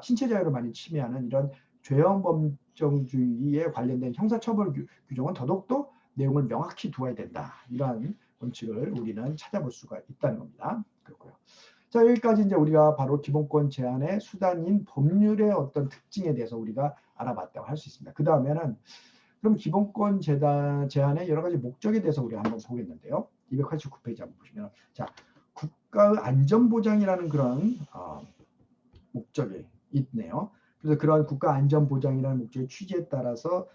신체 자유를 많이 침해하는 이런 죄형 법정주의에 관련된 형사처벌 규정은 더더욱더 내용을 명확히 두어야 된다. 이러한 원칙을 우리는 찾아볼 수가 있다는 겁니다. 그렇고요. 자, 여기까지 이제 우리가 바로 기본권 제한의 수단인 법률의 어떤 특징에 대해서 우리가 알아봤다고 할 수 있습니다. 그 다음에는 그럼 기본권 제한의 여러 가지 목적에 대해서 우리가 한번 보겠는데요. 289페이지 한번 보시면 자, 국가의 안전보장이라는 그런 목적이 있네요. 그래서 그런 국가 안전보장이라는 목적의 취지에 따라서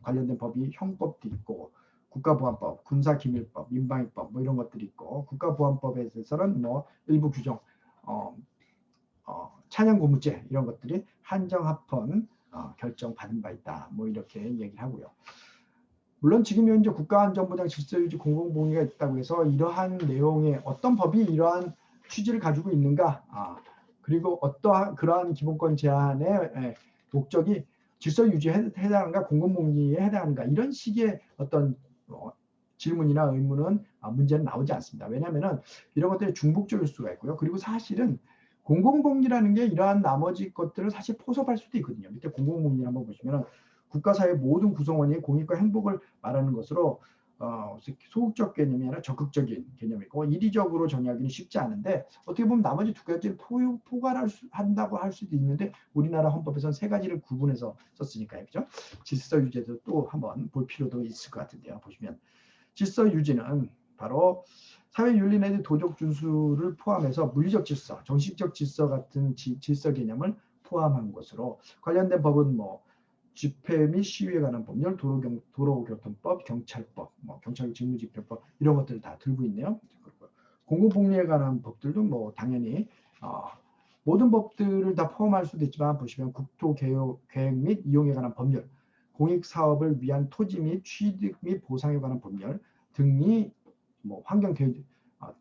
관련된 법이 형법도 있고 국가보안법, 군사기밀법, 민방위법 이런 것들이 있고 국가보안법에 대해서는 일부 규정, 찬양고무죄 이런 것들이 한정합헌 결정 받은 바 있다. 이렇게 얘기를 하고요. 물론 지금 현재 국가안전보장 질서유지 공공복리가 있다고 해서 이러한 내용의 어떤 법이 이러한 취지를 가지고 있는가 그리고 어떠한 그러한 기본권 제한의 목적이 질서 유지에 해당하는가 공공복리에 해당하는가 이런 식의 어떤 질문이나 의문은 문제는 나오지 않습니다. 왜냐하면 이런 것들이 중복적일 수가 있고요. 그리고 사실은 공공복리라는 게 이러한 나머지 것들을 사실 포섭할 수도 있거든요. 밑에 공공복리 한번 보시면 국가사회 모든 구성원이 공익과 행복을 말하는 것으로 소극적 개념이 아니라 적극적인 개념이고 이리적으로 정의하기는 쉽지 않은데 어떻게 보면 나머지 두 가지를 포괄한다고 할 수도 있는데 우리나라 헌법에서는 세 가지를 구분해서 썼으니까요. 그죠? 질서 유지도 또 한번 볼 필요도 있을 것 같은데요. 보시면 질서 유지는 바로 사회윤리 내지 도적 준수를 포함해서 물리적 질서, 정신적 질서 같은 질서 개념을 포함한 것으로 관련된 법은 집회 및 시위에 관한 법률, 도로교통법, 경찰법, 경찰 직무집행법 이런 것들을 다 들고 있네요. 공공복리에 관한 법들도 당연히 모든 법들을 다 포함할 수도 있지만 보시면 국토계획 및 이용에 관한 법률, 공익 사업을 위한 토지 및 취득 및 보상에 관한 법률 등이 뭐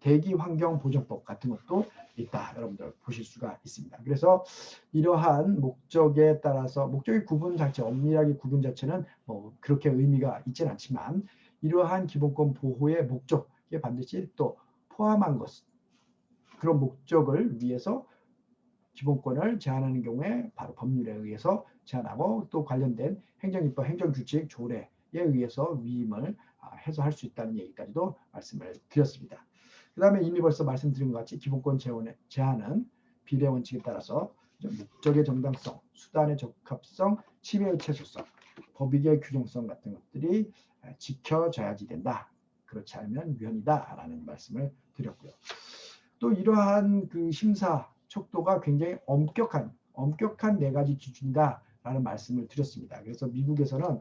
대기 환경 보전법 같은 것도 있다. 여러분들 보실 수가 있습니다. 그래서 이러한 목적에 따라서 목적의 구분 자체, 엄밀하게 구분 자체는 뭐 그렇게 의미가 있지는 않지만 이러한 기본권 보호의 목적에 반드시 또 포함한 것, 그런 목적을 위해서 기본권을 제한하는 경우에 바로 법률에 의해서 제한하고 또 관련된 행정입법, 행정규칙, 조례에 의해서 위임을 해서 할 수 있다는 얘기까지도 말씀을 드렸습니다. 그 다음에 이미 벌써 말씀드린 것 같이 기본권 제한은 비례 원칙에 따라서 목적의 정당성, 수단의 적합성, 침해의 최소성, 법익의 규정성 같은 것들이 지켜져야지 된다. 그렇지 않으면 위헌이다라는 말씀을 드렸고요. 또 이러한 그 심사 척도가 굉장히 엄격한 네 가지 기준이다라는 말씀을 드렸습니다. 그래서 미국에서는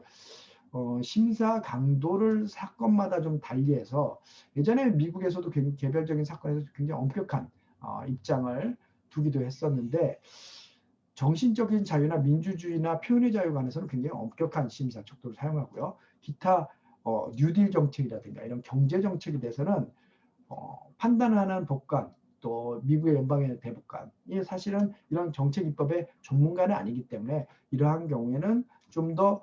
심사 강도를 사건마다 좀 달리해서 예전에 미국에서도 개별적인 사건에서 굉장히 엄격한 입장을 두기도 했었는데 정신적인 자유나 민주주의나 표현의 자유 관해서는 굉장히 엄격한 심사 척도를 사용하고요. 기타 뉴딜 정책이라든가 이런 경제 정책에 대해서는 판단하는 법관 또 미국의 연방의 대법관이 사실은 이런 정책 입법의 전문가는 아니기 때문에 이러한 경우에는 좀 더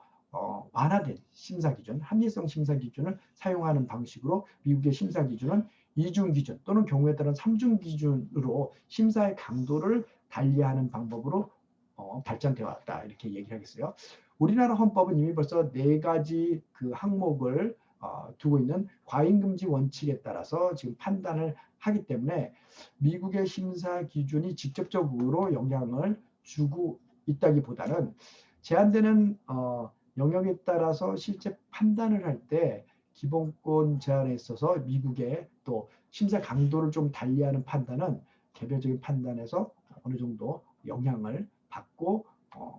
완화된 심사 기준, 합리성 심사 기준을 사용하는 방식으로 미국의 심사 기준은 2중 기준 또는 경우에 따른 3중 기준으로 심사의 강도를 달리하는 방법으로 발전되어 왔다 이렇게 얘기를 하겠어요. 우리나라 헌법은 이미 벌써 4가지 그 항목을 두고 있는 과잉금지 원칙에 따라서 지금 판단을 하기 때문에 미국의 심사 기준이 직접적으로 영향을 주고 있다기보다는 제한되는 영역에 따라서 실제 판단을 할 때 기본권 제한에 있어서 미국의 또 심사 강도를 좀 달리하는 판단은 개별적인 판단에서 어느 정도 영향을 받고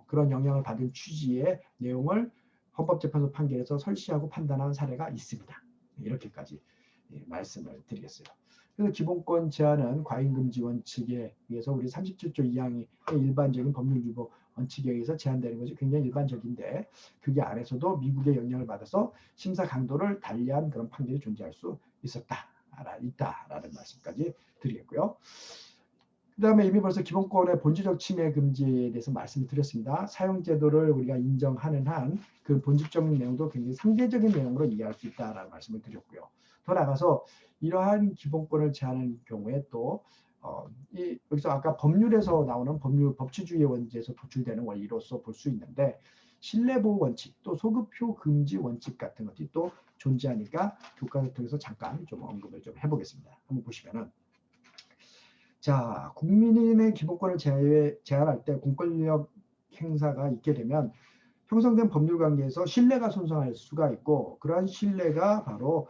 그런 영향을 받은 취지의 내용을 헌법재판소 판결에서 설시하고 판단한 사례가 있습니다. 이렇게까지 말씀을 드리겠어요. 그래서 기본권 제한은 과잉금지 원칙에 의해서 우리 37조 2항의 일반적인 법률규범 원칙에 의해서 제한되는 것이 굉장히 일반적인데 그게 안에서도 미국의 영향을 받아서 심사 강도를 달리한 그런 판결이 존재할 수 있다라는 말씀까지 드리겠고요. 그 다음에 이미 벌써 기본권의 본질적 침해 금지에 대해서 말씀을 드렸습니다. 사용제도를 우리가 인정하는 한 그 본질적인 내용도 굉장히 상대적인 내용으로 이해할 수 있다라는 말씀을 드렸고요. 더 나아가서 이러한 기본권을 제한하는 경우에 또 여기서 아까 법률에서 나오는 법치주의 원칙에서 도출되는 원리로서 볼 수 있는데 신뢰보호 원칙 또 소급표 금지 원칙 같은 것들이 또 존재하니까 교과를 통해서 잠깐 좀 언급을 좀 해보겠습니다. 한번 보시면은 자, 국민의 기본권을 제한할 때 공권력 행사가 있게 되면 형성된 법률 관계에서 신뢰가 손상할 수가 있고 그러한 신뢰가 바로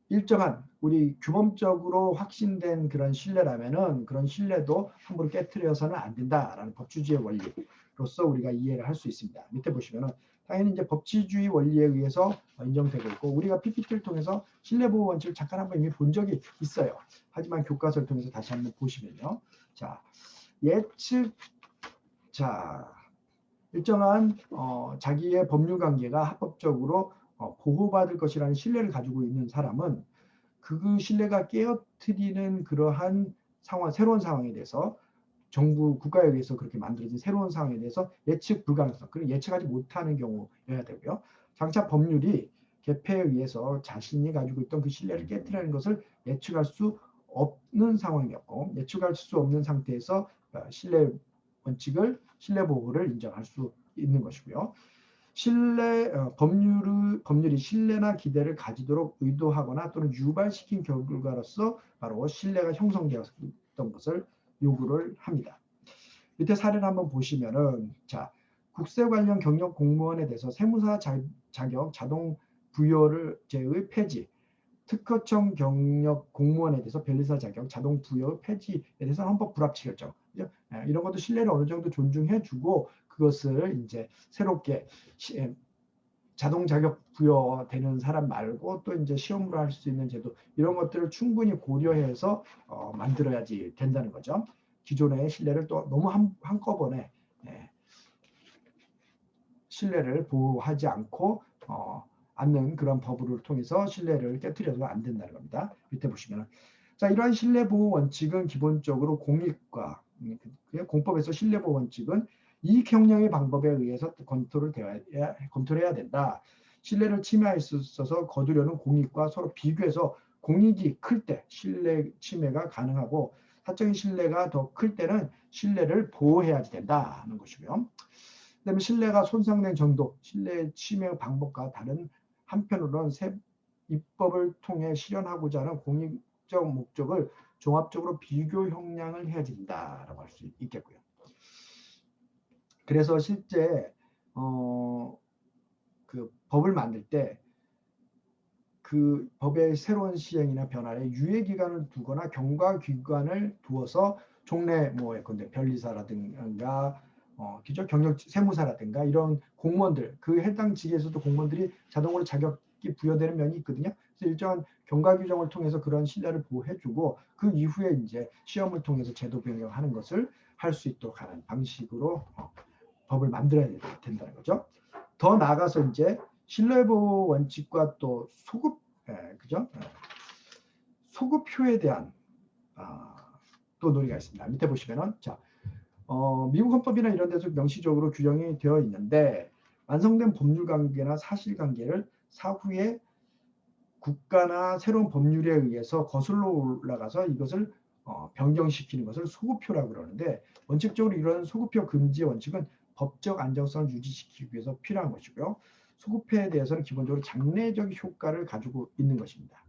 일정한 우리 규범적으로 확신된 그런 신뢰라면은 그런 신뢰도 함부로 깨트려서는 안 된다라는 법치주의 원리로서 우리가 이해를 할 수 있습니다. 밑에 보시면은 당연히 이제 법치주의 원리에 의해서 인정되고 있고 우리가 PPT를 통해서 신뢰보호 원칙을 잠깐 한번 이미 본 적이 있어요. 하지만 교과서를 통해서 다시 한번 보시면요. 자, 일정한 자기의 법률 관계가 합법적으로 보호받을 것이라는 신뢰를 가지고 있는 사람은 그 신뢰가 깨어뜨리는 그러한 상황, 새로운 상황에 대해서 정부 국가에 의해서 그렇게 만들어진 새로운 상황에 대해서 예측 불가능성, 그리고 예측하지 못하는 경우여야 되고요. 장차 법률이 개폐에 의해서 자신이 가지고 있던 그 신뢰를 깨뜨리는 것을 예측할 수 없는 상황이었고 예측할 수 없는 상태에서 신뢰 원칙을 신뢰 보호를 인정할 수 있는 것이고요. 법률이 신뢰나 기대를 가지도록 의도하거나 또는 유발시킨 결과로서 바로 신뢰가 형성되었던 것을 요구를 합니다. 밑에 사례를 한번 보시면은 자, 국세 관련 경력 공무원에 대해서 세무사 자격 자동 부여를 제의 폐지, 특허청 경력 공무원에 대해서 변리사 자격 자동 부여 폐지에 대해서 헌법 불합치 결정 이런 것도 신뢰를 어느 정도 존중해주고 그것을 이제 새롭게 자동 자격 부여되는 사람 말고 또 이제 시험으로 할 수 있는 제도 이런 것들을 충분히 고려해서 만들어야지 된다는 거죠. 기존의 신뢰를 또 너무 한꺼번에 신뢰를 보호하지 않고 않는 그런 법을 통해서 신뢰를 깨트려도 안 된다는 겁니다. 밑에 보시면 자, 이러한 신뢰 보호 원칙은 기본적으로 공익과 공법에서 신뢰 보호 원칙은 이익 형량의 방법에 의해서 검토를 해야 된다. 신뢰를 침해할 수 있어서 거두려는 공익과 서로 비교해서 공익이 클 때 신뢰 침해가 가능하고 사적인 신뢰가 더 클 때는 신뢰를 보호해야 된다는 것이고요. 그다음에 신뢰가 손상된 정도, 신뢰 침해 방법과 다른 한편으로는 입법을 통해 실현하고자 하는 공익적 목적을 종합적으로 비교 형량을 해야 된다라고 할 수 있겠고요. 그래서 실제 그 법을 만들 때 그 법의 새로운 시행이나 변화에 유예 기간을 두거나 경과 기간을 두어서 종래 뭐 예컨대 변리사라든가 기존 경력 세무사라든가 이런 공무원들 그 해당 직에서도 공무원들이 자동으로 자격이 부여되는 면이 있거든요. 그래서 일정한 경과 규정을 통해서 그런 신뢰를 보호해주고 그 이후에 이제 시험을 통해서 제도 변경하는 것을 할 수 있도록 하는 방식으로 법을 만들어야 된다는 거죠. 더 나아가서 이제 신뢰보호 원칙과 또 소급, 그죠? 소급표에 대한 또 논의가 있습니다. 밑에 보시면은 자, 미국 헌법이나 이런 데서 명시적으로 규정이 되어 있는데 완성된 법률 관계나 사실관계를 사후에 국가나 새로운 법률에 의해서 거슬러 올라가서 이것을 변경시키는 것을 소급표라고 그러는데 원칙적으로 이런 소급표 금지 원칙은 법적 안정성을 유지시키기 위해서 필요한 것이고요. 소급표에 대해서는 기본적으로 장래적 효과를 가지고 있는 것입니다.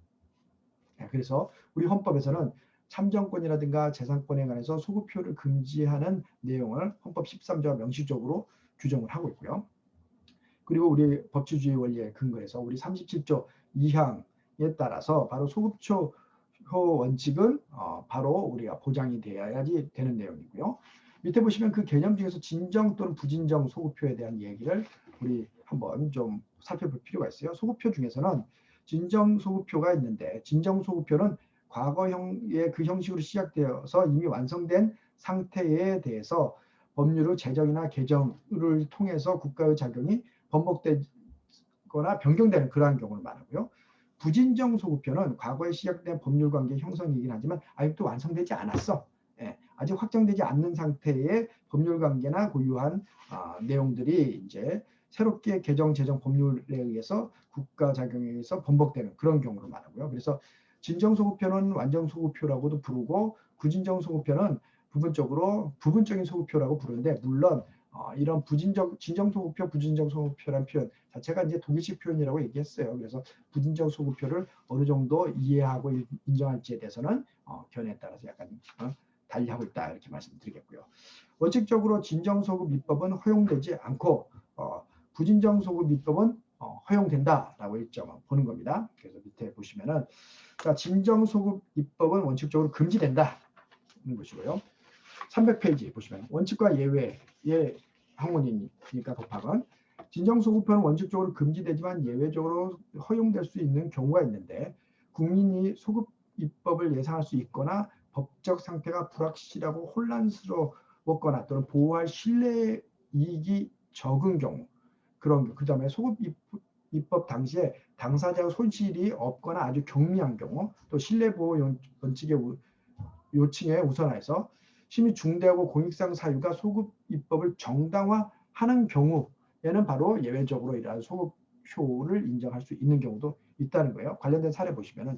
그래서 우리 헌법에서는 참정권이라든가 재산권에 관해서 소급표를 금지하는 내용을 헌법 13조가 명시적으로 규정을 하고 있고요. 그리고 우리 법치주의 원리에 근거해서 우리 37조 2항에 따라서 바로 소급표 원칙은 바로 우리가 보장이 되어야지 되는 내용이고요. 밑에 보시면 그 개념 중에서 진정 또는 부진정 소급표에 대한 얘기를 우리 한번 좀 살펴볼 필요가 있어요. 소급표 중에서는 진정 소급표가 있는데 진정 소급표는 과거형의 그 형식으로 시작되어서 이미 완성된 상태에 대해서 법률의 제정이나 개정을 통해서 국가의 작용이 번복되거나 변경되는 그러한 경우를 말하고요. 부진정 소급표는 과거에 시작된 법률 관계 형성이긴 하지만 아직도 완성되지 않았어. 아직 확정되지 않는 상태의 법률 관계나 고유한 내용들이 이제 새롭게 개정 제정 법률에 의해서 국가 작용에 의해서 번복되는 그런 경우를 말하고요. 그래서 진정 소급표는 완전 소급표라고도 부르고 부진정 소급표는 부분적인 소급표라고 부르는데 물론 이런 진정 소급표, 부진정 소급표라는 표현 자체가 이제 독일식 표현이라고 얘기했어요. 그래서 부진정 소급표를 어느 정도 이해하고 인정할지에 대해서는 견해에 따라서 약간 달리하고 있다 이렇게 말씀드리겠고요. 원칙적으로 진정 소급 입법은 허용되지 않고 부진정 소급 입법은 허용된다라고 일정 보는 겁니다. 그래서 밑에 보시면은 진정 소급 입법은 원칙적으로 금지된다는 것이고요. 300페이지 보시면 원칙과 예외의 항문이니까 법학은 진정소급표는 원칙적으로 금지되지만 예외적으로 허용될 수 있는 경우가 있는데 국민이 소급 입법을 예상할 수 있거나 법적 상태가 불확실하고 혼란스러웠거나 또는 보호할 신뢰 이익이 적은 경우 그런 경우 그다음에 소급 입법 당시에 당사자 손실이 없거나 아주 경미한 경우 또 신뢰보호 원칙의 요칭에 우선해서 심히 중대하고 공익상 사유가 소급 입법을 정당화하는 경우에는 바로 예외적으로 이러한 소급표를 인정할 수 있는 경우도 있다는 거예요. 관련된 사례 보시면은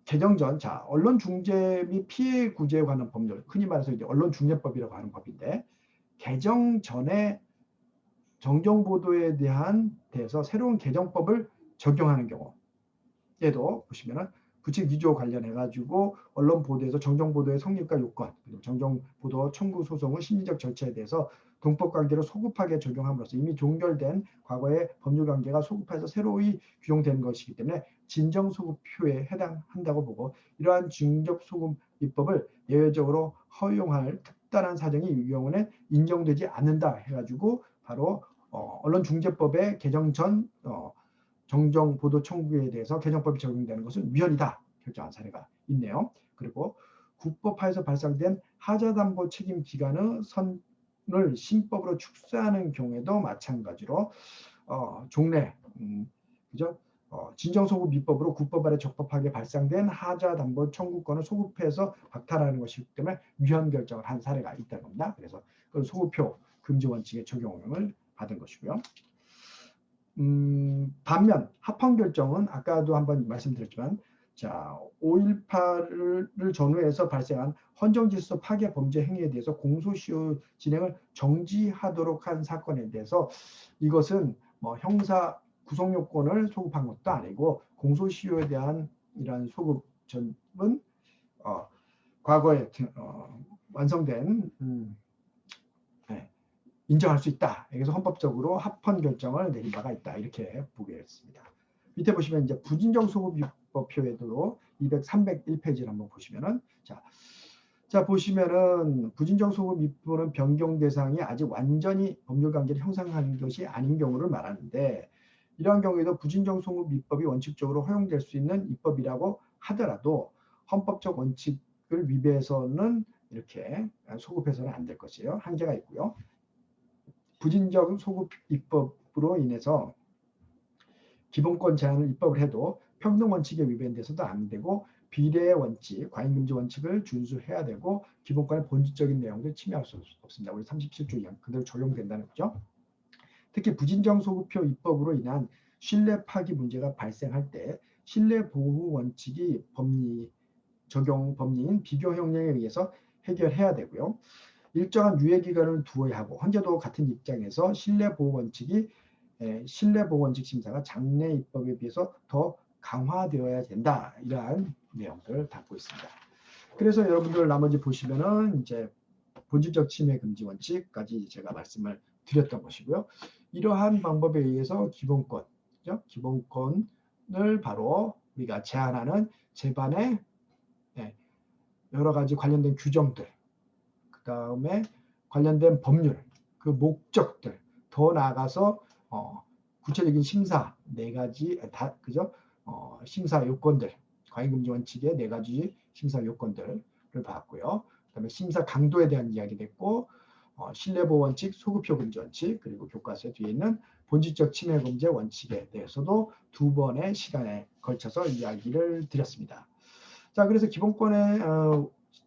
개정 전 언론 중재 및 피해 구제에 관한 법률 흔히 말해서 이제 언론 중재법이라고 하는 법인데 개정 전에 정정 보도에 대해서 새로운 개정법을 적용하는 경우에도 보시면은 부칙 위조 관련해 가지고 언론 보도에서 정정 보도의 성립과 요건, 그리고 정정 보도 청구 소송의 심리적 절차에 대해서 동법 관계로 소급하게 적용함으로써 이미 종결된 과거의 법률 관계가 소급해서 새로이 규정된 것이기 때문에 진정 소급표에 해당한다고 보고 이러한 중적 소급 입법을 예외적으로 허용할 특단한 사정이 이 경우는 인정되지 않는다 해가지고 바로 언론중재법의 개정 전 정정 보도 청구에 대해서 개정법이 적용되는 것은 위헌이다 결정한 사례가 있네요. 그리고 국법하에서 발생된 하자담보 책임 기간의 신법으로 축소하는 경우에도 마찬가지로 종래 그죠? 진정소급 위법으로 국법 아래 적법하게 발상된 하자담보 청구권을 소급해서 박탈하는 것이기 때문에 위헌 결정을 한 사례가 있다는 겁니다. 그래서 그 소급표 금지 원칙의 적용을 받은 것이고요. 반면 합헌 결정은 아까도 한번 말씀드렸지만 자 5.18을 전후해서 발생한 헌정질서 파괴 범죄 행위에 대해서 공소시효 진행을 정지하도록 한 사건에 대해서 이것은 뭐 형사 구속요건을 소급한 것도 아니고 공소시효에 대한 이러한 소급 전은 과거에 완성된 네, 인정할 수 있다. 그래서 헌법적으로 합헌 결정을 내린 바가 있다. 이렇게 보겠습니다. 밑에 보시면 이제 부진정 소급위법표에도 301페이지를 한번 보시면은 자 보시면은 부진정 소급위법은 변경 대상이 아직 완전히 법률 관계를 형성한 것이 아닌 경우를 말하는데 이러한 경우에도 부진정 소급위법이 원칙적으로 허용될 수 있는 입법이라고 하더라도 헌법적 원칙을 위배해서는 이렇게 소급해서는 안 될 것이에요. 한계가 있고요. 부진정 소급 입법으로 인해서 기본권 제한을 입법을 해도 평등 원칙에 위배돼서도 안 되고 비례의 원칙, 과잉금지 원칙을 준수해야 되고 기본권의 본질적인 내용을 침해할 수 없습니다. 우리 37조 2항 그대로 적용된다는 거죠. 특히 부진정 소급표 입법으로 인한 신뢰 파기 문제가 발생할 때 신뢰 보호 원칙이 적용 법리인 비교 형량에 의해서 해결해야 되고요. 일정한 유예 기간을 두어야 하고 현재도 같은 입장에서 신뢰보호원칙 심사가 장래 입법에 비해서 더 강화되어야 된다. 이러한 내용들을 담고 있습니다. 그래서 여러분들 나머지 보시면은 이제 본질적 침해 금지 원칙까지 제가 말씀을 드렸던 것이고요. 이러한 방법에 의해서 기본권을 바로 우리가 제한하는 제반의 여러 가지 관련된 규정들 그 다음에 관련된 법률, 그 목적들, 더 나아가서 구체적인 심사 4가지 그죠? 심사 요건들, 과잉금지 원칙의 4가지 심사 요건들을 봤고요. 그다음에 심사 강도에 대한 이야기 됐고, 신뢰보호 원칙, 소급표 금지 원칙, 그리고 교과서 뒤에 있는 본질적 침해 금지 원칙에 대해서도 2번의 시간에 걸쳐서 이야기를 드렸습니다. 자, 그래서 기본권의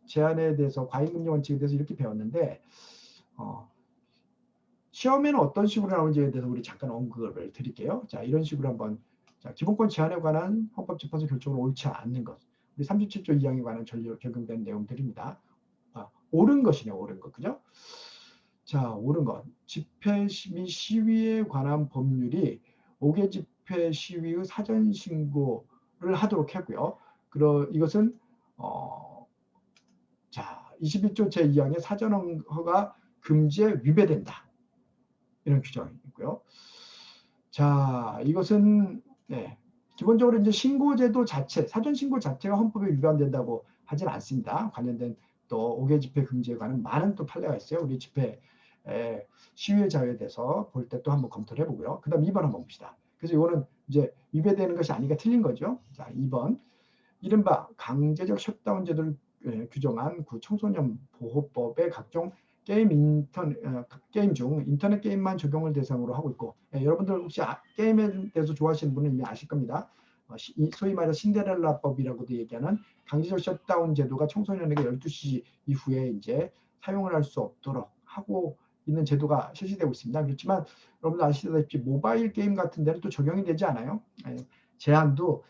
제한에 대해서 과잉금지 원칙에 대해서 이렇게 배웠는데 시험에는 어떤 식으로 나오는지에 대해서 우리 잠깐 언급을 드릴게요. 자, 이런 식으로 한번 기본권 제한에 관한 헌법재판소 결정으로 옳지 않는 것. 우리 37조 2항에 관한 적용된 내용들입니다. 옳은 것이네요. 옳은 것. 그죠? 자, 옳은 것. 집회 및 시위에 관한 법률이 5개 집회 시위의 사전 신고를 하도록 했고요. 이것은 자, 21조 제2항의 사전 허가 금지에 위배된다. 이런 규정이 있고요. 자, 이것은 기본적으로 이제 신고제도 자체, 사전 신고 자체가 헌법에 위반된다고 하지는 않습니다. 관련된 또 5개 집회 금지에 관한 많은 또 판례가 있어요. 우리 집회 시위의 자유에 대해서 볼 때 또 한번 검토를 해보고요. 그 다음 2번 한번 봅시다. 그래서 이거는 이제 위배되는 것이 아니니까 틀린 거죠. 자, 2번. 이른바 강제적 셧다운 제도를 규정한 청소년 보호법의 각종 게임 중 인터넷 게임만 적용을 대상으로 하고 있고 여러분들 혹시 게임에 대해서 좋아하시는 분은 이미 아실 겁니다. 소위 말해 신데렐라법이라고도 얘기하는 강제적 셧다운 제도가 청소년에게 12시 이후에 이제 사용을 할 수 없도록 하고 있는 제도가 실시되고 있습니다. 그렇지만 여러분들 아시다시피 모바일 게임 같은 데는 또 적용이 되지 않아요. 제한도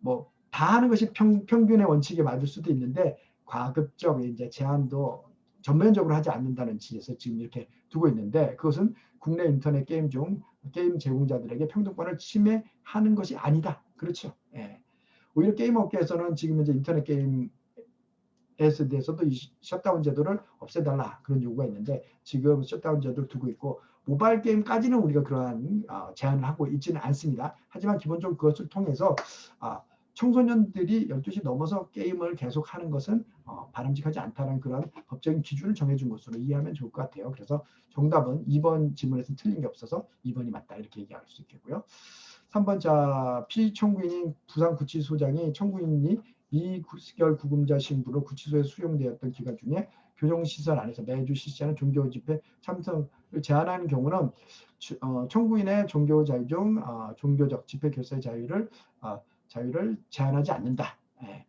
뭐 다 하는 것이 평균의 원칙에 맞을 수도 있는데 과급적 이제 제한도 전면적으로 하지 않는다는 취지에서 지금 이렇게 두고 있는데 그것은 국내 인터넷 게임 중 게임 제공자들에게 평등권을 침해하는 것이 아니다. 그렇죠. 오히려 게임 업계에서는 지금 이제 인터넷 게임에 대해서도 이 셧다운 제도를 없애달라 그런 요구가 있는데 지금 셧다운 제도를 두고 있고 모바일 게임까지는 우리가 그러한 제한을 하고 있지는 않습니다. 하지만 기본적으로 그것을 통해서 청소년들이 12시 넘어서 게임을 계속하는 것은 바람직하지 않다는 그런 법적인 기준을 정해준 것으로 이해하면 좋을 것 같아요. 그래서 정답은 2번 질문에서 틀린 게 없어서 2번이 맞다 이렇게 얘기할 수 있겠고요. 3번 자 피청구인인 부산구치소장이 청구인이 미구별 구금자 신분으로 구치소에 수용되었던 기간 중에 교정시설 안에서 매주 실시하는 종교 집회 참석을 제한하는 경우는 청구인의 종교 자유 중 종교적 집회 결사의 자유를 제한하지 않는다. 예.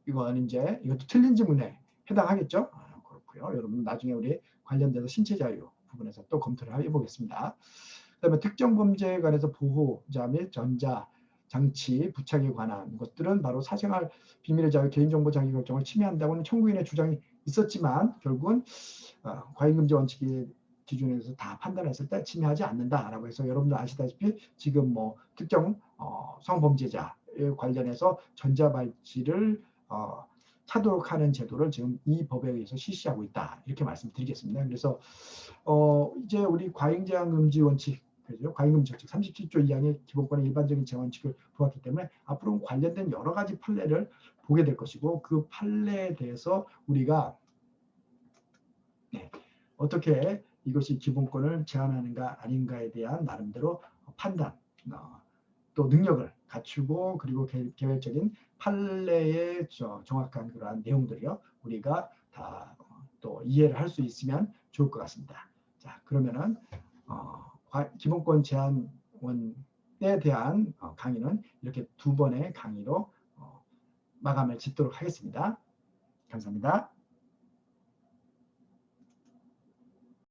이거는 이제 이것도 틀린 질문에 해당하겠죠. 그렇고요. 여러분 나중에 우리 관련돼서 신체 자유 부분에서 또 검토를 해보겠습니다. 그다음에 특정 범죄에 관해서 보호자 및 전자 장치 부착에 관한 것들은 바로 사생활 비밀의 자유, 개인정보 자기 결정을 침해한다고는 청구인의 주장이 있었지만 결국은 과잉금지 원칙의 기준에서 다 판단했을 때 침해하지 않는다라고 해서 여러분들 아시다시피 지금 뭐 특정 성범죄자에 관련해서 전자발찌를 차도록 하는 제도를 지금 이 법에 의해서 실시하고 있다 이렇게 말씀드리겠습니다. 그래서 이제 우리 과잉제한금지 원칙 그죠? 과잉금지 원칙 37조 2항의 기본권의 일반적인 제한원칙을 보았기 때문에 앞으로 관련된 여러 가지 판례를 보게 될 것이고 그 판례에 대해서 우리가 어떻게 이것이 기본권을 제한하는가 아닌가에 대한 나름대로 판단 또 능력을 갖추고 그리고 개별적인 판례의 정확한 그러한 내용들이요 우리가 다 또 이해를 할 수 있으면 좋을 것 같습니다. 자 그러면은 기본권 제한원에 대한 강의는 이렇게 2번의 강의로 마감을 짓도록 하겠습니다. 감사합니다.